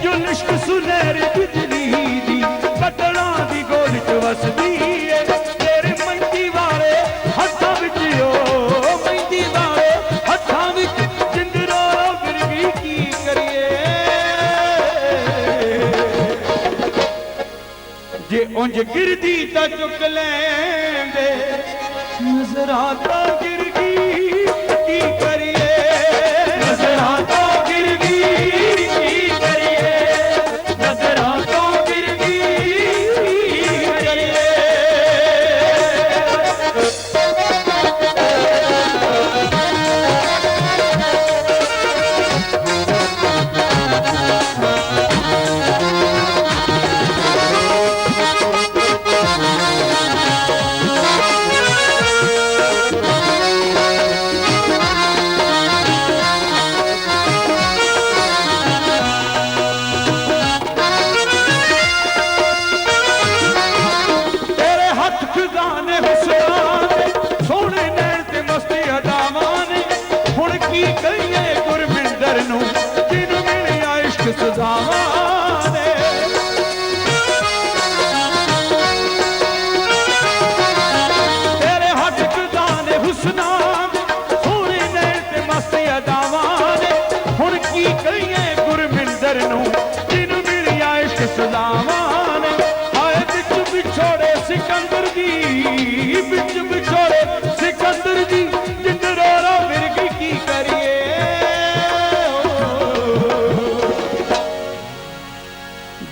ਜੋ ਲਿਸ਼ਕ ਸੁਨਹਿਰੀ ਬਿਜਲੀ ਦੀ ਬੱਦਲਾਂ ਦੀ ਗੋਦ 'ਚ ਵਸਦੀ ਏ ਤੇਰੇ ਮਹਿੰਦੀ ਵਾਲੇ ਹੱਥਾਂ ਵਿੱਚ ਓ ਮਹਿੰਦੀ ਵਾਲੇ ਹੱਥਾਂ ਵਿੱਚ ਜਿੰਦਰੋ ਗਿਰ ਗਈ ਕੀ ਕਰੀਏ ਜੇ ਉਂਝ ਗਿਰਦੀ ਤਾਂ ਚੁੱਕ ਲੈਂਦੇ ਨਜ਼ਰਾਂ ਤੋਂ ਗਿਰ ਗਈ ਕੀ ਕਰੀਏ ਨਜ਼ਰਾਂ ਤੋਂ ਗਿਰ ਗਈ ਕੀ ਕਰੀਏ ਨਜ਼ਰਾਂ ਤੋਂ ਗਿਰ ਗਈ ਕੀ ਕਰੀਏ ਤੇਰੇ ਹੱਥ ਖਜ਼ਾਨੇ ਹੁਸਨਾਂ ਦੇ ਸੋਹਣੇ ਨੈਣ ਤੇ ਮਸਤੀ ਅਦਾਵਾਂ ਨੇ ਹੁਣ ਕੀ ਕਹੀਏ ਗੁਰਵਿੰਦਰ ਨੂੰ ਜਿਹਨੂੰ ਮਿਲਿਆ ਇਸ਼ਕ ਸਜ਼ਾਵਾਂ ਨੇ ਤੇਰੇ ਹੱਥ ਖਜ਼ਾਨੇ ਹੁਸਨਾਂ ਦੇ ਸੋਹਣੇ ਨੈਣ ਤੇ ਮਸਤੀ ਅਦਾਵਾਂ ਨੇ ਹੁਣ ਕੀ ਕਹੀਏ ਗੁਰਵਿੰਦਰ ਨੂੰ ਜਿਹਨੂੰ ਮਿਲਿਆ ਇਸ਼ਕ ਸਜ਼ਾਵਾਂ ਨੇ ਹਾਏ ਵਿੱਚ ਵਿਛੋੜੇ ਸਿਕੰਦਰ ਦੀ ਵਿੱਚ ਵਿਛੋੜੇ ਸਿਕੰਦਰ ਦੀ ਜਿੰਦਰੋ ਰੋ ਮਿਰਗੀ ਕੀ ਕਰੀਏ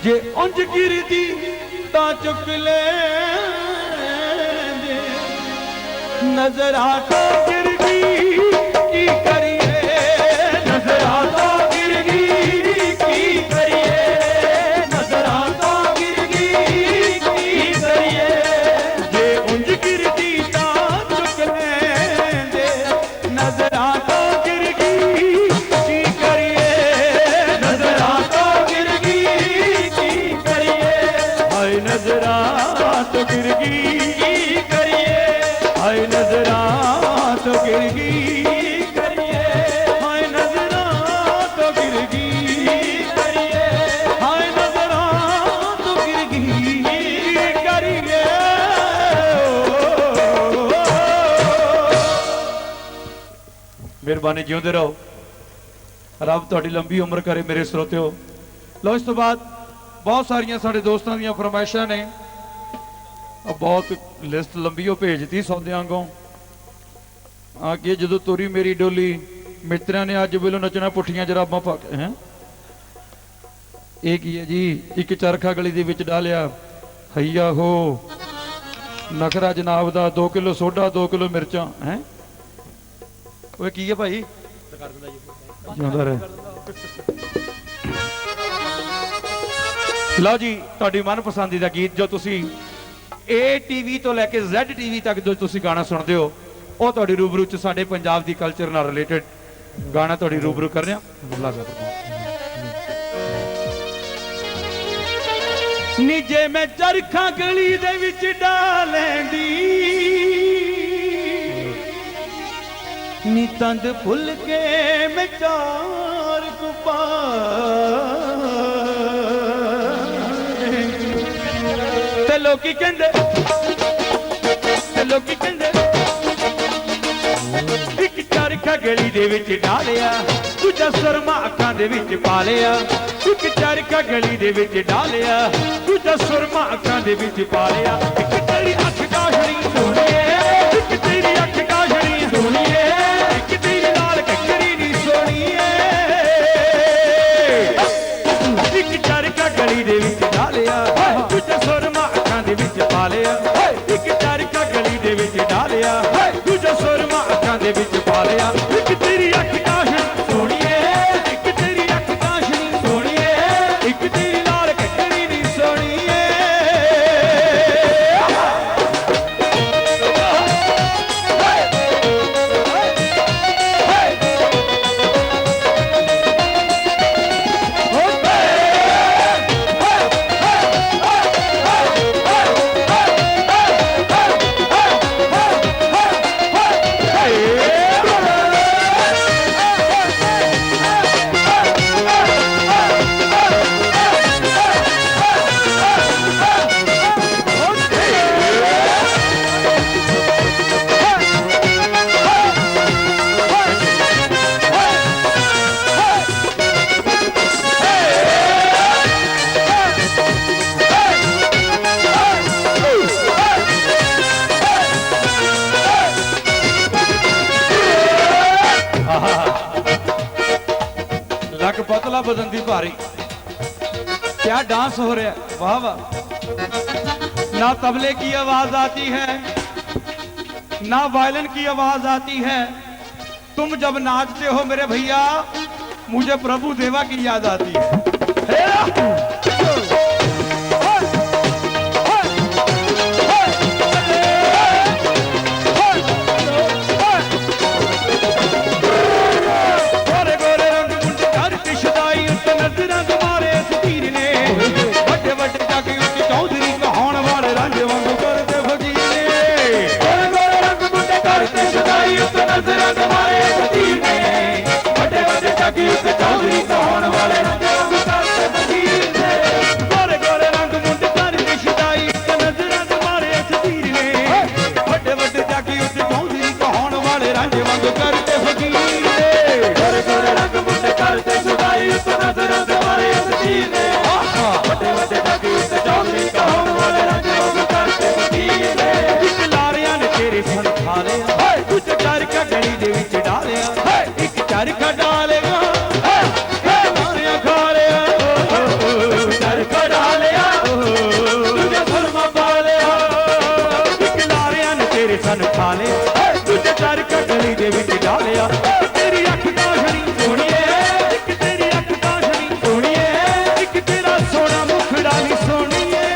ਜੇ ਉਂਝ ਗਿਰਦੀ ਤਾਂ ਚੁੱਕ ਲੈਂਦੇ ਨਜ਼ਰਾਂ ਤੋਂ ਗਿਰ ਗਈ ਮਿਹਰਬਾਨੀ, ਜਿਉਂਦੇ ਰਹੋ, ਰੱਬ ਤੁਹਾਡੀ ਲੰਬੀ ਉਮਰ ਕਰੇ ਮੇਰੇ ਸਰੋਤਿਓ। ਲਓ ਇਸ ਤੋਂ ਬਾਅਦ ਬਹੁਤ ਸਾਰੀਆਂ ਸਾਡੇ ਦੋਸਤਾਂ ਦੀਆਂ ਫਰਮਾਇਸ਼ਾਂ ਨੇ, ਬਹੁਤ ਲਿਸਟ ਲੰਬੀ ਉਹ ਭੇਜਤੀ ਸੌਦਿਆਂ ਵਾਂਗੋਂ। ਆ ਕੇ ਜਦੋਂ ਤੋਰੀ ਮੇਰੀ ਡੋਲੀ ਮਿੱਤਰਾਂ ਨੇ ਅੱਜ ਵੇਲੋਂ ਨੱਚਣਾ ਪੁੱਠੀਆਂ ਜਰਾਬਾਂ ਪਾ ਕੇ। ਹੈ ਇਹ ਕੀ ਹੈ ਜੀ? ਇੱਕ ਚਰਖਾ ਗਲੀ ਦੇ ਵਿੱਚ ਡਾਲਿਆ, ਹਈਆ ਹੋ ਨਖਰਾ ਜਨਾਬ ਦਾ, 2 ਕਿਲੋ ਸੋਡਾ 2 ਕਿਲੋ ਮਿਰਚਾਂ। ਹੈ ਓਏ ਕੀ ਹੈ ਭਾਈ? ਜਿਉਂਦਾ ਰਹੇ। ਲਓ ਜੀ, ਤੁਹਾਡੀ ਮਨਪਸੰਦੀ ਦਾ ਗੀਤ ਜੋ ਤੁਸੀਂ ATV ਤੋਂ ਲੈ ਕੇ ZTV ਤੱਕ ਜੋ ਤੁਸੀਂ ਗਾਣਾ ਸੁਣਦੇ ਹੋ, ਉਹ ਤੁਹਾਡੀ ਰੂਬਰੂ ਚ ਸਾਡੇ ਪੰਜਾਬ ਦੀ ਕਲਚਰ ਨਾਲ ਰਿਲੇਟਡ ਗਾਣਾ ਤੁਹਾਡੀ ਰੂਬਰੂ ਕਰ ਰਿਹਾ। ਨੀ ਜੇ ਮੈਂ ਚਰਖਾ ਗਲੀ ਦੇ ਵਿੱਚ ਡਾਲੈਂਦੀ, ਨੀ ਤੰਦ ਭੁੱਲ ਕੇ ਮੈਂ ਚਾਰ ਕੁਪਾ, ਤੇ ਲੋਕੀ ਕਹਿੰਦੇ, ਤੇ ਲੋਕੀ ਕਹਿੰਦੇ ਇੱਕ ਚਰਖਾ ਗਲੀ ਦੇ ਵਿੱਚ ਡਾਲਿਆ, ਦੂਜਾ ਸੁਰਮਾ ਅੱਖਾਂ ਦੇ ਵਿੱਚ ਪਾ ਲਿਆ। ਇੱਕ ਚਰਖਾ ਗਲੀ ਦੇ ਵਿੱਚ ਡਾਲਿਆ, ਦੂਜਾ ਸੁਰਮਾ ਅੱਖਾਂ ਦੇ ਵਿੱਚ ਪਾ ਲਿਆ। ਇੱਕ ਤੇਰੀ ਅੱਖ ਕਾਸ਼ਣੀ ਸੋਹਣੀਏ, ਇੱਕ ਤੇਰੀ ਅੱਖ ਕਾਸ਼ਣੀ ਸੋਹਣੀਏ, ਇੱਕ ਤੇਰੀ ਨਾਲ ਕੱਕਰੀ ਨੀ ਸੋਹਣੀਏ। ਇੱਕ ਚਰਖਾ ਗਲੀ ਦੇ ਵਿੱਚ ਡਾਲਿਆ, ਦੂਜਾ ਸੁਰਮਾ ਅੱਖਾਂ ਦੇ ਵਿੱਚ ਪਾ ਲਿਆ। ਇੱਕ ਚਰਖਾ ਗਲੀ ਦੇ ਵਿੱਚ ਡਾਲਿਆ, ਦੂਜਾ ਸੁਰਮਾ ਅੱਖਾਂ ਦੇ ਵਿੱਚ ਪਾ ਲਿਆ। ਇੱਕ ਤੇਰੀ ਅੱਖ ਕਾਸ਼ਣੀ ਸੋਹਣੀਏ, ਇੱਕ ਤੇਰੀ ਅੱਖ ਕਾਸ਼ਣੀ ਸੋਹਣੀਏ, ਇੱਕ ਤੇਰੀ ਨਾਲ ਕੱਕੜੀ ਨੀ ਸੋਹਣੀਏ। ਲੱਕ ਪਤਲਾ ਬਦਨ ਦੀ ਭਾਰੀ, क्या डांस हो रहा है, वाह वाह। ना तबले की आवाज आती है, ना वायलिन की आवाज आती है। तुम जब नाचते हो मेरे भैया, मुझे प्रभु देवा की याद आती है। चरखा डालेगा लारियां खा लिया, चरखा डालिया तुझे सुरमा पा लिया। एक लारियां ने तेरे सन खा लिया, तुझे चरखा गली दे विच डालिया। तेरी अख काशनी सोहणीए, एक तेरी अख काशनी सोहणीए, एक तेरा सोना मुखड़ा नी सोहणीए।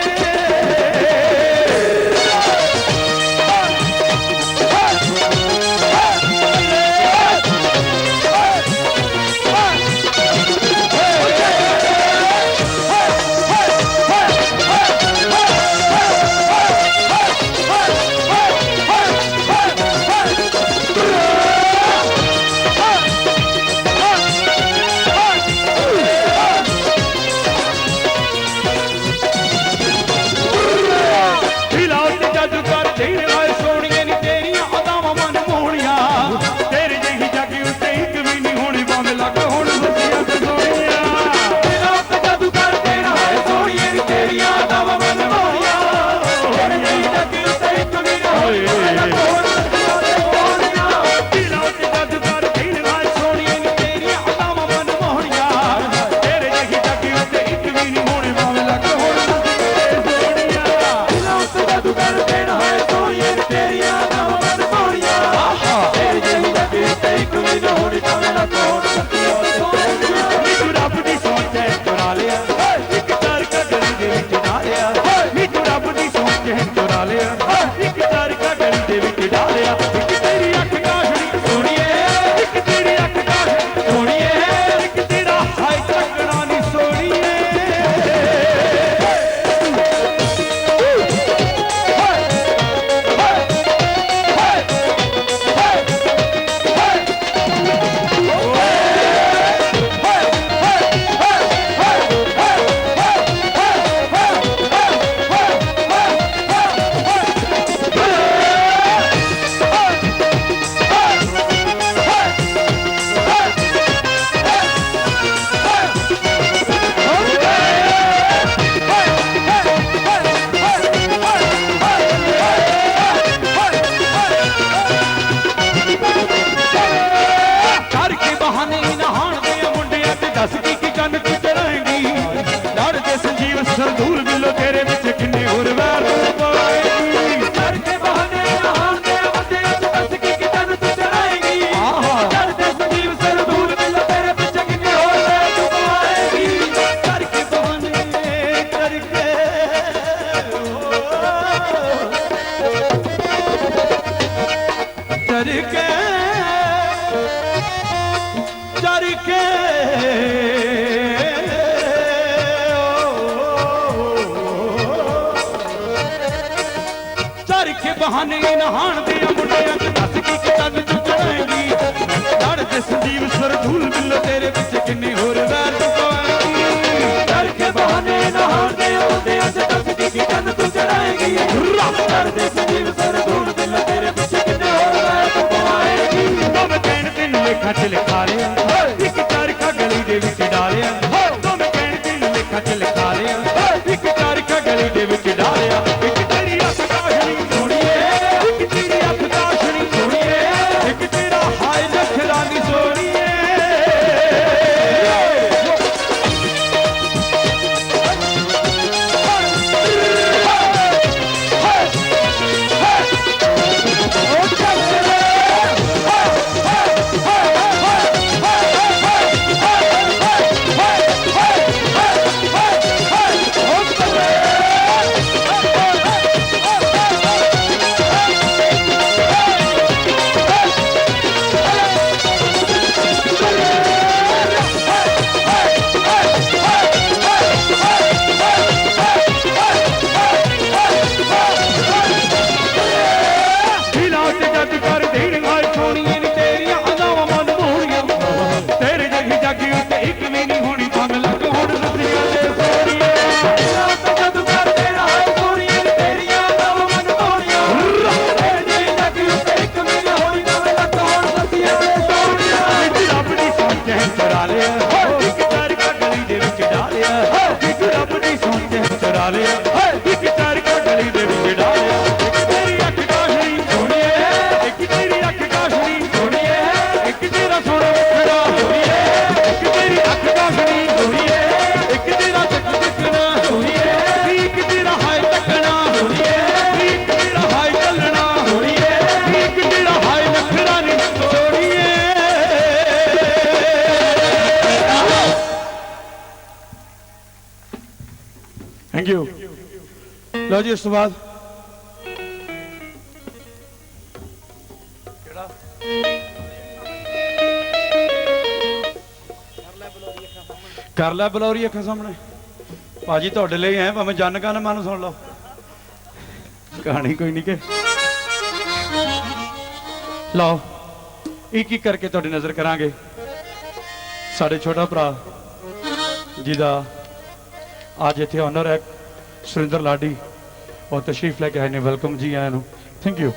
चर के चर के चर के बहाने नहान दे मुंडिया दस की किताब चुकाएंगी लड़ते संजीव सर धूल मिलो तेरे पिछे किन्ने होर वैर चुकाएंगी चर के बहाने नहान दे मुंडिया दस की किताब तू चढ़ाएगी लड़ते संजीव सर धूल मिलो तेरे पिछे किन्ने होर वैर चुकाएंगी तुम कहन तीन लेखा च लिखा लिया एक चरखा गली दे विच डालिया तुम कहन तीन लेखा च लिखा लिया एक चरखा गली दे विच डालिया एक तेरी अख काशनी सोणीए एक तेरी अख काशनी सोणीए एक तेरा हाय नखरा नी सोणीए थैंक यू लो जी उस तो बाद कर लै बलौरी अखा सामने भाजी तुहाडे लिए है भावें जन गन मन सुन लो कहानी कोई नहीं के लो एक एक करके तुहाडी नज़र करांगे साडे छोटा भरा जिहदा आज इत्थे ऑनर है सुरिंदर लाडी और तशरीफ लैके आए ने वेलकम जी आया थैंक यू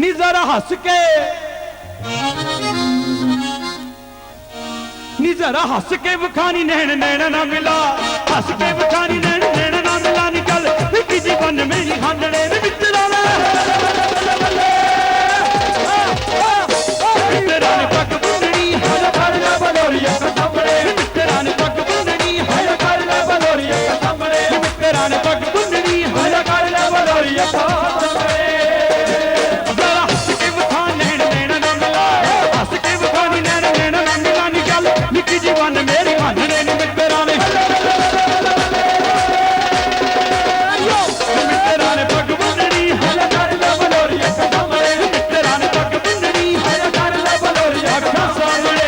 नी जरा हस के नी जरा हस के बखानी नैन नैन ना मिला हस के बखानी नैन नैन ना मिला निकल जी बन मेरी हांडड़े मित्रा मित्रा ने पग बुंदड़ी हर कर ले बलोरिया सामने मित्रा ने पग बुंदड़ी हर कर ले बलोरिया सामने मित्रा ने पग बुंदड़ी हर कर ले बलोरिया सामने जरा हस के बखानी नैन नैन ना मिला हस के बखानी नैन नैन ना मिला निकल निकी जीवन मेरी हांडड़े मित्रा ने पग बुंदड़ी हर कर ले बलोरिया सामने मित्रा ने पग बुंदड़ी हर कर ले बलोरिया सामने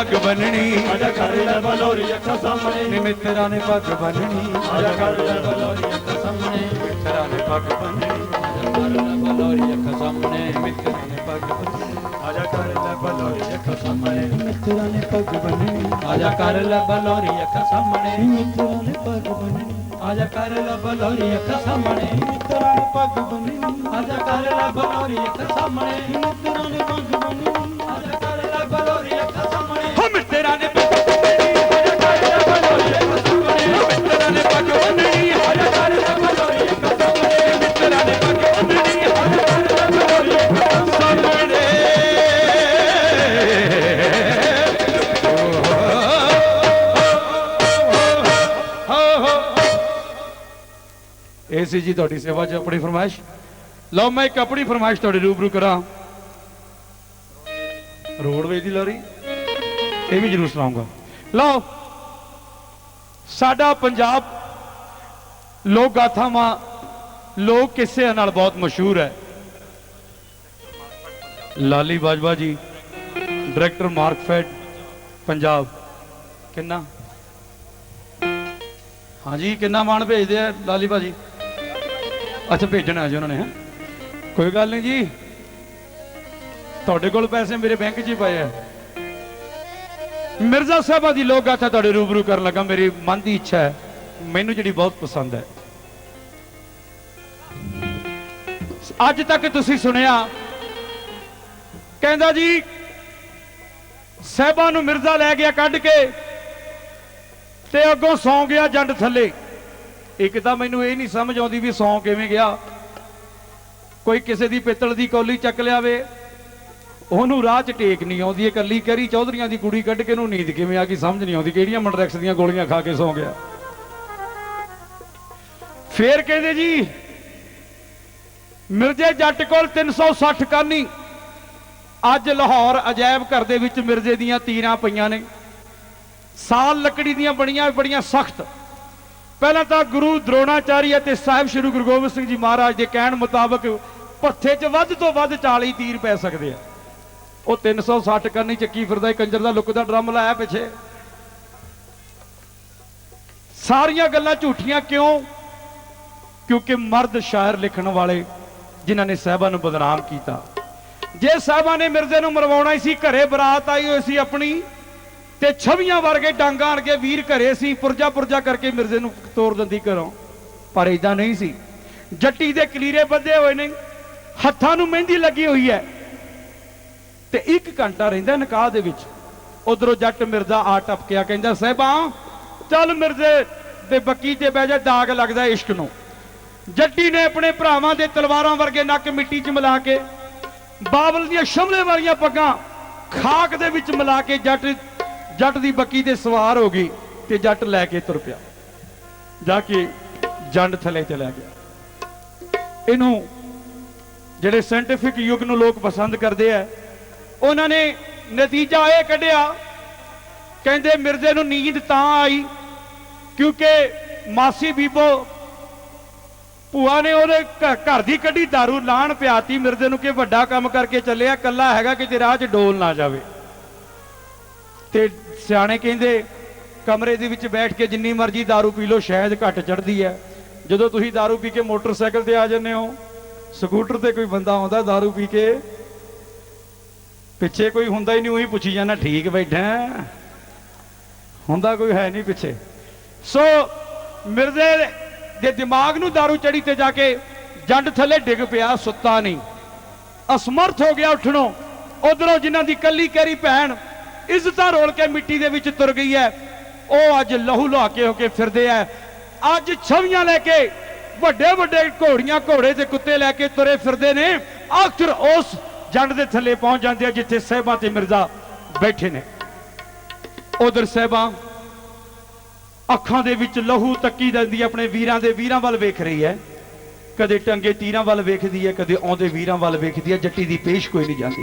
पग बननी आजा कर ले बलोरी अखा सामने नी मित्रा ने पग बननी आजा कर ले बलोरी अखा सामने मित्रा ने पग बननी बलोरी अखा सामने मित्रा ने पग बननी आजा कर ले बलोरी अखा सामने मित्रा ने पग बननी आजा कर ले बलोरी अखा सामने मित्रा ने पग बननी आजा कर ले बलोरी अखा सामने मित्रा ने पग बननी आजा कर ले बलोरी अखा सामने मित्रा ने पग बननी आजा कर ले बलोरी अखा सामने हो मित्रा ने पग आजा कर ले बलोरी अखा सामने मित्रा ने पग बननी आजा कर ले बलोरी अखा सामने मित्रा ने पग बननी आजा कर ले बलोरी अखा सामने ऐसी जी थोड़ी सेवा च अपनी फरमाइश लो मैं एक अपनी फरमाइश थोड़ी रूबरू करा रोडवेज दी लॉरी ये भी जरूर सुनाऊंगा लो साडा पंजाब लोक गाथावां लोक किस्से नाल बहुत मशहूर है लाली बाजवा जी डायरेक्टर मार्कफेड पंजाब किन्ना हाँ जी किन्ना मान भेजते हैं लाली भाजी अच्छा भेजना जी उन्होंने कोई गल नहीं जी थोड़े कोल पैसे मेरे बैंक च ही पाए हैं मिर्जा साहबा की लोक गाथा थोड़े रूबरू कर लगा मेरी मन की इच्छा है मैनू जी बहुत पसंद है अज तक तुसी सुनिया कहंदा जी साहबा नू मिर्जा लै गया कढ़ के ते अगों सौ गया जंड थले एक तो मैनू ये नहीं समझ आती भी सौ किवें गया कोई किसी की पित्तल की कौली चक लिया ओनू राह च टेक नहीं आती कली करी चौधरियां की कुड़ी कढ़ के नींद किवें आ गई समझ नहीं आती किहड़ियां मनरैक्स दीयां गोलियां खा के सौ गया फिर कहते जी मिर्जे जट कोल 360 कानी अज लाहौर अजैब घर दे विच मिर्जे दीयां तीरां पईयां ने साल लकड़ी दीयां बड़ियां बड़ियां सख्त पहला तो गुरु द्रोणाचार्य ते साहिब श्री गुरु गोबिंद सिंह जी महाराज के कहण मुताबक भत्थे च वध तो वध 40 तीर पै सकते हैं वो 360 करनी चक्की फिरदा कंजर दा लुकदा ड्रम लाया पिछे सारियां गल्लां झूठियां क्यों क्योंकि मर्द शायर लिखण वाले जिन्हां ने साहिबां नूं बदनाम कीता जे साहिबां ने मिर्जे नूं मरवाउणा सी घरे बरात आई होई सी अपनी ते छवियां वर्गे डांगा आण के वीर घरे सी पुरजा पुरजा करके मिर्जे नूं तोड़ दिंदी घरों पर इदां नहीं सी जट्टी दे कलीरे बधे हुए ने हत्थां नूं मेहंदी लगी हुई है ते 1 घंटा रहिंदा निकाह दे विच उधरों जट मिर्जा आ टपकिया कहंदा साहिबा चल मिर्जे दे बक्की ते बह जा दाग लगदा इश्क नूं जट्टी ने अपने भरावां दे तलवारां वर्गे नक मिट्टी च मिला के बाबल दियां शमले वालियां पग्गां खाक दे विच मिला के जट दी बक्की ते सवार हो गई ते जट लैके तुर पिया जाके जंड थले चला गया इनू जेडे साइंटिफिक युग नूं लोग पसंद करते हैं उन्होंने नतीजा यह कढ़िया कहते मिर्जे नूं नींद तां आई क्योंकि मासी बीबो भूआ ने ਉਹਦੇ घर की कढ़ी दारू लाण पियाती मिर्जे नूं कि वड्डा काम करके ਚੱਲਿਆ कल्ला हैगा कि राह च डोल ना जावे ते सियाणे कहंदे कमरे दे विच बैठ के जिन्नी मर्जी दारू पी लो शायद घट चढ़दी है जदों तुसीं दारू पी के मोटरसाइकिल ते आ जन्ने हो स्कूटर ते कोई बंदा आउंदा दारू पी के पिछे कोई हुंदा ही नहीं उही पुछी जाना ठीक बैठा हुंदा कोई है नहीं पिछे सो मिर्जे दे दिमाग नूं दारू चढ़ी ते जाके जंड थले डिग पिया सुत्ता नहीं असमर्थ हो गया उठणों उधरों जिन्हां दी कली कैरी भैण इज्जतां रोल के मिट्टी दे विच तुर गई है वह अज लहू लुहाके होके फिरदे है अज छवियां लैके वड्डे वड्डे घोड़ियां घोड़े ते कुत्ते लैके तुरे फिरदे ने आखिर उस जंड दे थले पहुंच जाते हैं जिथे साहिबां ते मिर्जा बैठे ने उधर साहिबां अखां दे विच लहू तक्की जांदी अपने वीरां दे वीरां वल वेख रही है कदे टंगे तीरां वल वेखदी है कदे आउंदे वीरां वल वेखदी है जट्टी दी पेश कोई नहीं जाती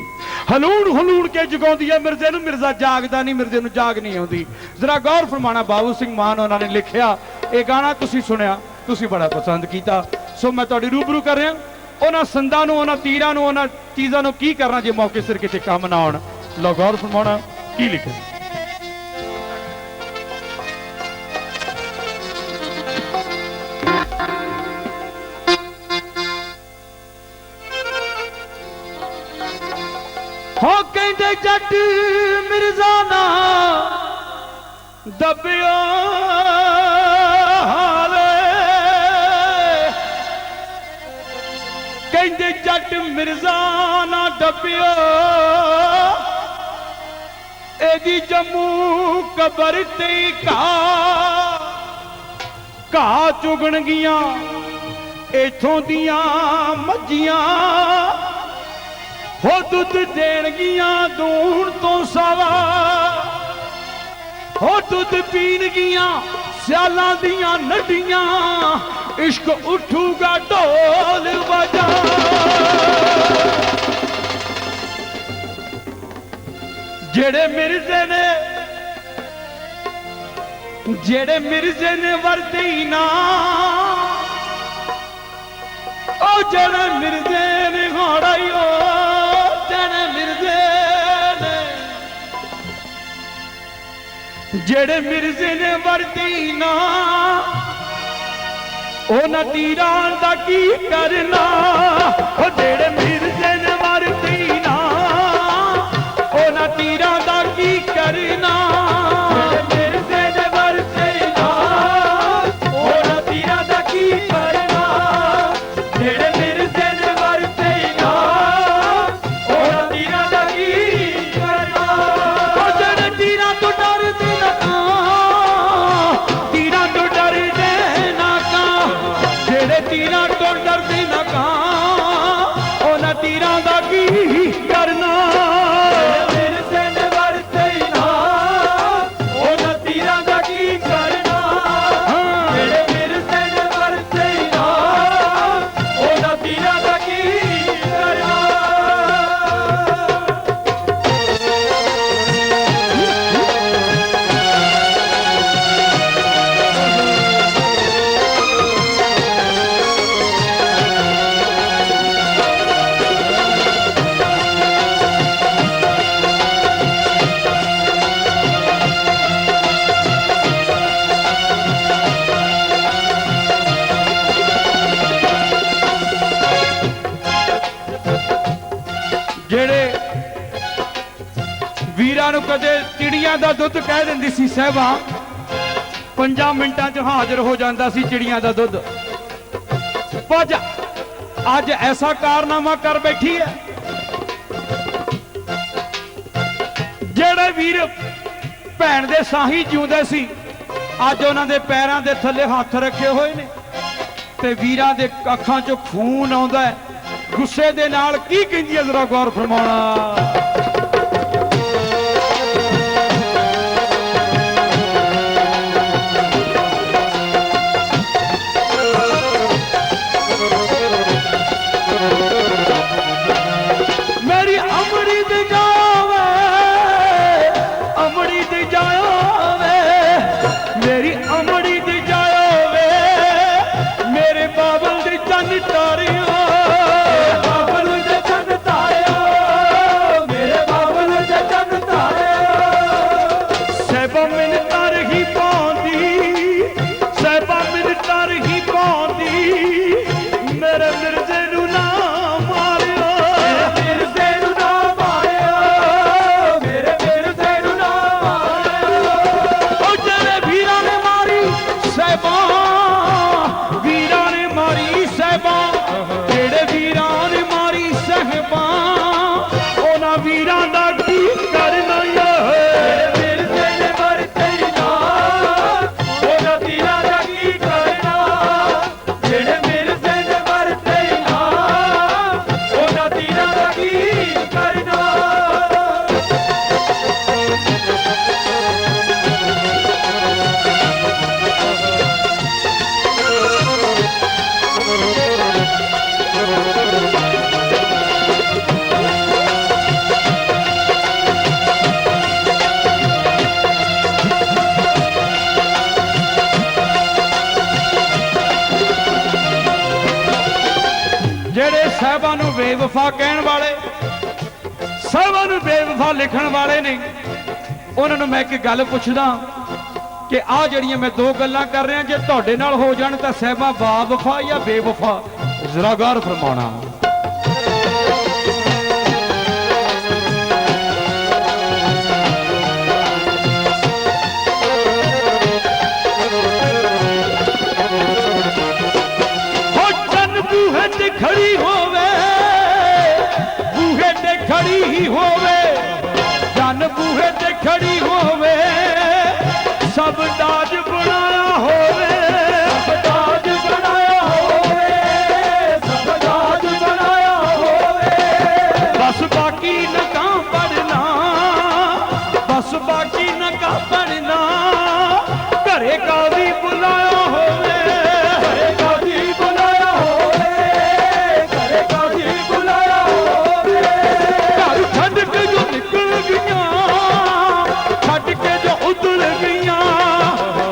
हलूण हलूण के जगाउंदी है मिर्जे नूं मिर्जा जागदा नहीं मिर्जे नूं जाग नहीं आउंदी जरा गौर फरमाना बाबू सिंह मान उन्होंने लिखिया ये गाना तुसीं सुनिया तुसीं बड़ा पसंद कीता सो मैं तुहाडी रूबरू कर रहा उन्हां संदां नूं उन्हां तीरां नूं उन्हां चीज़ां नूं की करना जे मौके सिर किते काम ना आउण लो गौर फरमाना की लिखिया हो कहते जट मिर्जा ना दबियो हाले कहते जट मिर्जा ना दबियो एदी जम्मू कबर ते घा चुगण गिया इथों दियां मज्जियां हो दुध देणगियां दूण तो सवा हो दुध पीणगियां सियालां दियां नड्डियां इश्क उठूगा ढोल बजा जेड़े मिर्जे ने वरती ना ओ जेड़े मिर्जे ने घोड़ाई ओ जेड़े मिर्जे ने वरती ना ओ न तीरां दा की करना ओ जेड़े मिर्जे ने वरती ना ओ न तीरां दा की करना मिर्जे ने वरती ना ओ न तीरां दा की करना जेड़े मिर्जे ने वरती ना ओ न तीरां दा की करना ओ जेड़े तीरां तो डरदे ना तीरां तो डरदे ना जेड़े तीरां तो डरदे ना ओ न तीरां दा की करना मिर्जे ने वरती ना ओ न तीरां दा की करना जेड़े मिर्जे ने वरती ना ओ न तीरां दा की करना ਜਿਹੜੇ ਵੀਰਾਂ ਨੂੰ ਕਦੇ ਚਿੜੀਆਂ ਦਾ ਦੁੱਧ ਕਹਿ ਦਿੰਦੀ ਸੀ ਸਹਿਬਾ 5 ਮਿੰਟਾਂ 'ਚ ਹਾਜ਼ਰ ਹੋ ਜਾਂਦਾ ਸੀ ਚਿੜੀਆਂ ਦਾ ਦੁੱਧ ਅੱਜ ਐਸਾ ਕਾਰਨਾਮਾ ਕਰ ਬੈਠੀ ਹੈ ਜਿਹੜੇ ਵੀਰ ਭੈਣ ਦੇ ਸਾਹੀ ਜਿਉਂਦੇ ਸੀ ਅੱਜ ਉਹਨਾਂ ਦੇ ਪੈਰਾਂ ਦੇ ਥੱਲੇ ਹੱਥ ਰੱਖੇ ਹੋਏ ਨੇ ਤੇ ਵੀਰਾਂ ਦੇ ਅੱਖਾਂ 'ਚੋਂ ਖੂਨ ਆਉਂਦਾ ਹੈ गुस्से दे नाल की कहंदी है जरा गौर फरमाना मेरी अमृत जावे मेरी अमृत जावे मेरे बाबल दे चन तारियो साहबा नूं बेवफा कहण वाले साहबा नूं बेवफा लिखण वाले ने उन्होंने मैं एक गल पुछदा कि आ जड़ियां मैं दो गल्लां कर रहा जे तुहाडे नाल हो जाण तां साहबा बावफा या बेवफा जरा गौर फरमाना ते खड़ी होवे, बूहे ते खड़ी ही होवे, जन बूहे ते खड़ी होवे, सब दाज बनाया होवे, सब दाज बनाया होवे, सब दाज बनाया होवे। बस बाकी न का पढ़ना, बस बाकी न का पढ़ना, घरे का भी बुलाया होवे, घरे का भी बुलाया होवे, घरे का भी बुलाया होवे। घर छड़ के जो निकल गया, छड़ के जो उधड़ गया,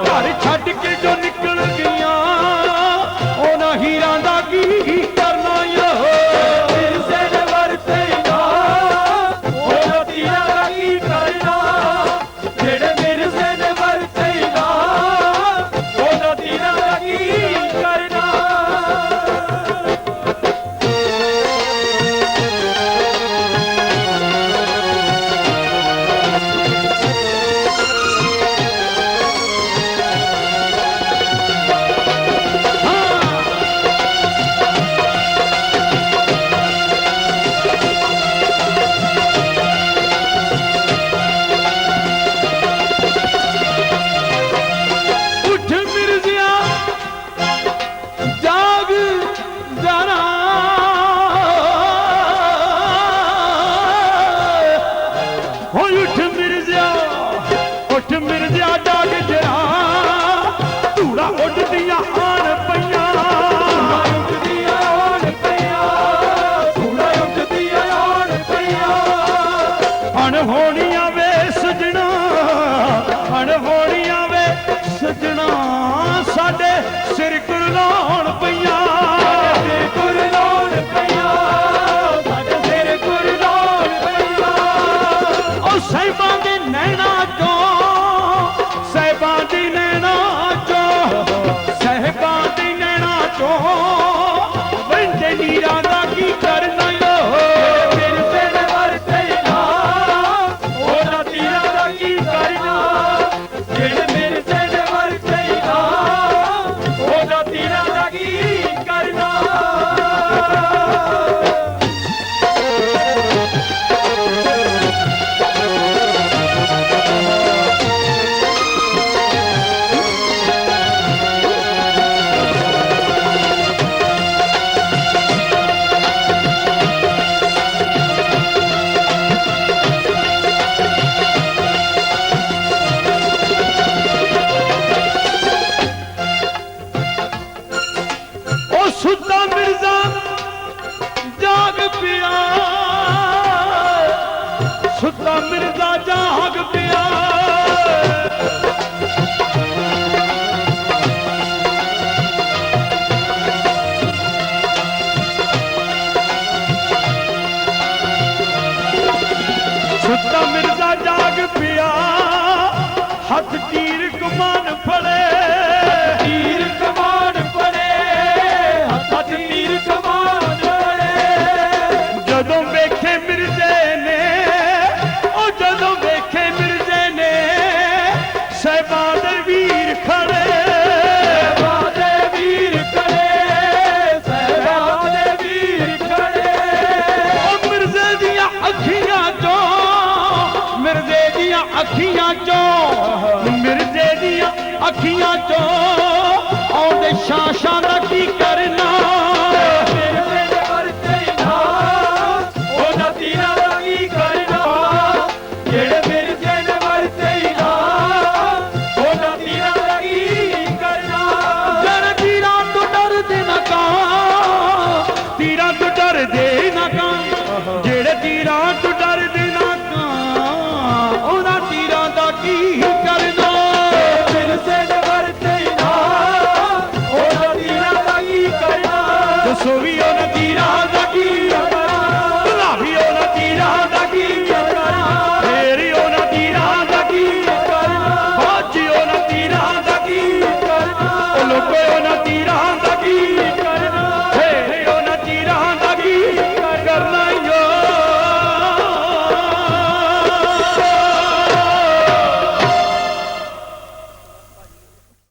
घर छड़ के जो निकल गया, ओना हीरा दा की करना यो। मिर्जे ने वरते ना, ओना तीरा दा की करना, जेड़े मिर्जे ने वरते ना, ओना तीरा दा की करना। उठ मिर्जिया जाग जरा, हो उठ मिर्जिया, उठ मिर्जिया जाग जरा, धूड़ा उड़दियां आन पईयां, उठदियां आन पईयां, धूड़ा उठदियां आन पईयां। अणहोणियां वे सजना, अणहोणियां वे सजना, साडे सिर कुरलाउण पईयां, सिर कुरलाउण पईयां, साडे सिर कुरलाउण पईयां। ओ साहिबां दे नैना चों, साहिबां दी नैना चों, साहिबां दी नैना चों, वंदे नीरां दा की करना यो। मिर्जे ने वरते ना, ओना तीरा दा की करना, जेड़े मिर्जे ने वरते ना, ओना तीरा दा की करना। ओ सुद्दा मिर्जा जाग पिया, सुद्दा मिर्जा जाग पिया, सुद्दा मिर्जा जाग पिया, हथ तीर कमान फड़े, तीर कमान पड़े, हथ तीर कमान पड़े। ਜਦੋਂ ਵੇਖੇ ਮਿਰਜ਼ੇ ਨੇ, ਉਹ ਜਦੋਂ ਵੇਖੇ ਮਿਰਜ਼ੇ ਨੇ, ਸਾਹਿਬਾਂ ਦੇ ਵੀਰ ਖੜੇ, ਸਾਹਿਬਾਂ ਦੇ ਵੀਰ ਖੜੇ, ਸਾਹਿਬਾਂ ਦੇ ਵੀਰ ਖੜੇ। ਉਹ ਮਿਰਜ਼ੇ ਦੀਆਂ ਅੱਖੀਆਂ ਚੋਂ, ਮਿਰਜ਼ੇ ਦੀਆਂ ਅੱਖੀਆਂ ਚੋਂ, ਮਿਰਜ਼ੇ ਦੀਆਂ ਅੱਖੀਆਂ ਚੋਂ, ਆਉਂਦੇ ਸ਼ਾਸ਼ਾਂ ਦਾ ਕੀ ਕਰਨਾ। ਮਿਰਜ਼ੇ ਨੇ ਵਰਤੇ ਨਾ, ਉਹਦਾ ਤੀਰਾਂ ਦਾ ਕੀ ਕਰਨਾ, ਜਿਹੜੇ ਮਿਰਜ਼ੇ ਨੇ ਵਰਤੇ ਨਾ, ਉਹਦਾ ਤੀਰਾਂ ਦਾ ਕੀ ਕਰਨਾ। ਜਰ ਤੀਰਾਂ ਤੋਂ ਡਰਦੇ ਨਾ ਕਾਂ, ਤੀਰਾਂ ਤੋਂ ਡਰਦੇ ਨਾ ਕਾਂ, ਜਿਹੜੇ ਤੀਰਾਂ ਤੋਂ ਡਰਦੇ ਨਾ ਕਾਂ, ਉਹਨਾਂ ਤੀਰਾਂ ਦਾ ਕੀ ਕਰਨਾ। ਮਿਰਜ਼ੇ ਨੇ ਵਰਤੇ ਨਾ, ਉਹਦਾ ਤੀਰਾਂ ਦਾ ਕੀ ਕਰਨਾ। ਦੱਸੋ ਵੀ ਉਹਨਾਂ ਤੀਰਾਂ ਦਾ ਕੀ ਕਰਨਾ, ਭਲਾ ਵੀ ਉਹਨਾਂ ਤੀਰਾਂ ਦਾ ਕੀ ਕਰਨਾ, ਫੇਰ ਹੀ ਉਹਨਾਂ ਤੀਰਾਂ ਦਾ ਕੀ ਕਰਨਾ, ਬਾਜੀ ਉਹਨਾਂ ਤੀਰਾਂ ਦਾ ਕੀ ਕਰਨਾ, ਉਹ ਲੋਕੋ ਉਹਨਾਂ ਤੀਰਾਂ